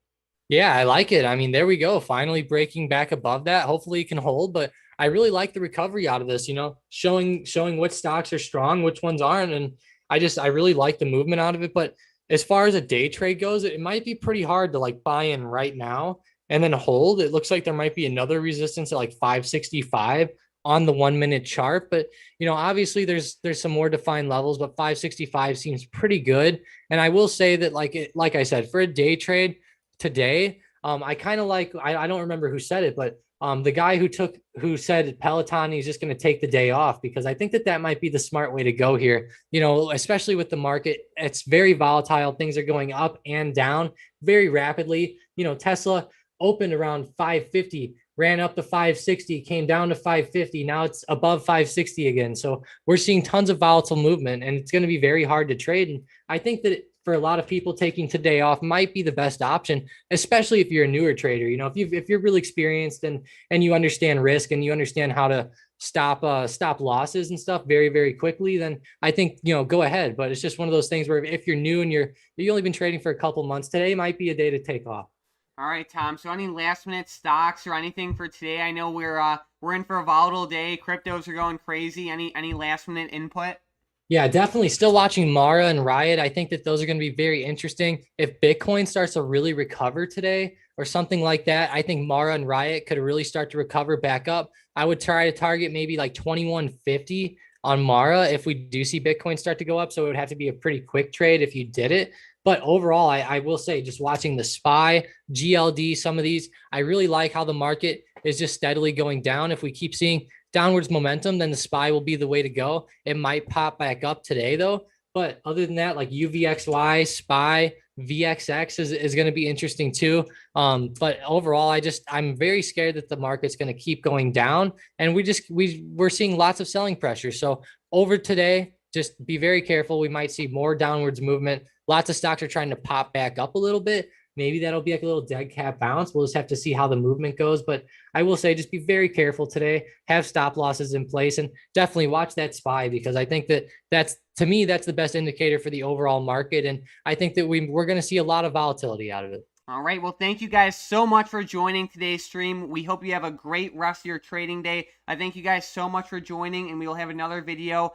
[SPEAKER 1] Yeah, I like it. I mean, there we go. Finally breaking back above that. Hopefully it can hold, but I really like the recovery out of this, showing which stocks are strong, which ones aren't. And I really like the movement out of it. But as far as a day trade goes, it might be pretty hard to like buy in right now and then hold. It looks like there might be another resistance at like 565 on the 1 minute chart. But, obviously there's some more defined levels, but 565 seems pretty good. And I will say that like I said, for a day trade, today, I kind of like, I don't remember who said it, but the guy who said Peloton, he's just going to take the day off, because I think that that might be the smart way to go here. You know, especially with the market, it's very volatile. Things are going up and down very rapidly. You know, Tesla opened around 550, ran up to 560, came down to 550. Now it's above 560 again. So we're seeing tons of volatile movement, and it's going to be very hard to trade. And I think that for a lot of people, taking today off might be the best option, especially if you're a newer trader. You know, if you're really experienced and you understand risk and you understand how to stop losses and stuff very quickly, then I think, you know, go ahead. But it's just one of those things where if you're new and you've only been trading for a couple months, today might be a day to take off.
[SPEAKER 2] All right, Tom. So any last minute stocks or anything for today? I know we're in for a volatile day. Cryptos are going crazy. Any last minute input?
[SPEAKER 1] Yeah, definitely. Still watching Mara and Riot. I think that those are going to be very interesting. If Bitcoin starts to really recover today or something like that, I think Mara and Riot could really start to recover back up. I would try to target maybe like 2150 on Mara if we do see Bitcoin start to go up. So it would have to be a pretty quick trade if you did it. But overall, I will say, just watching the SPY, GLD, some of these, I really like how the market is just steadily going down. If we keep seeing downwards momentum, then the SPY will be the way to go. It might pop back up today though. But other than that, like UVXY, SPY, VXX is going to be interesting too. But overall, I'm very scared that the market's going to keep going down, and we're seeing lots of selling pressure. So over today, just be very careful. We might see more downwards movement. Lots of stocks are trying to pop back up a little bit. Maybe that'll be like a little dead cat bounce. We'll just have to see how the movement goes. But I will say, just be very careful today. Have stop losses in place, and definitely watch that SPY, because I think that to me, that's the best indicator for the overall market. And I think that we're going to see a lot of volatility out of it.
[SPEAKER 2] All right. Well, thank you guys so much for joining today's stream. We hope you have a great rest of your trading day. I thank you guys so much for joining, and we will have another video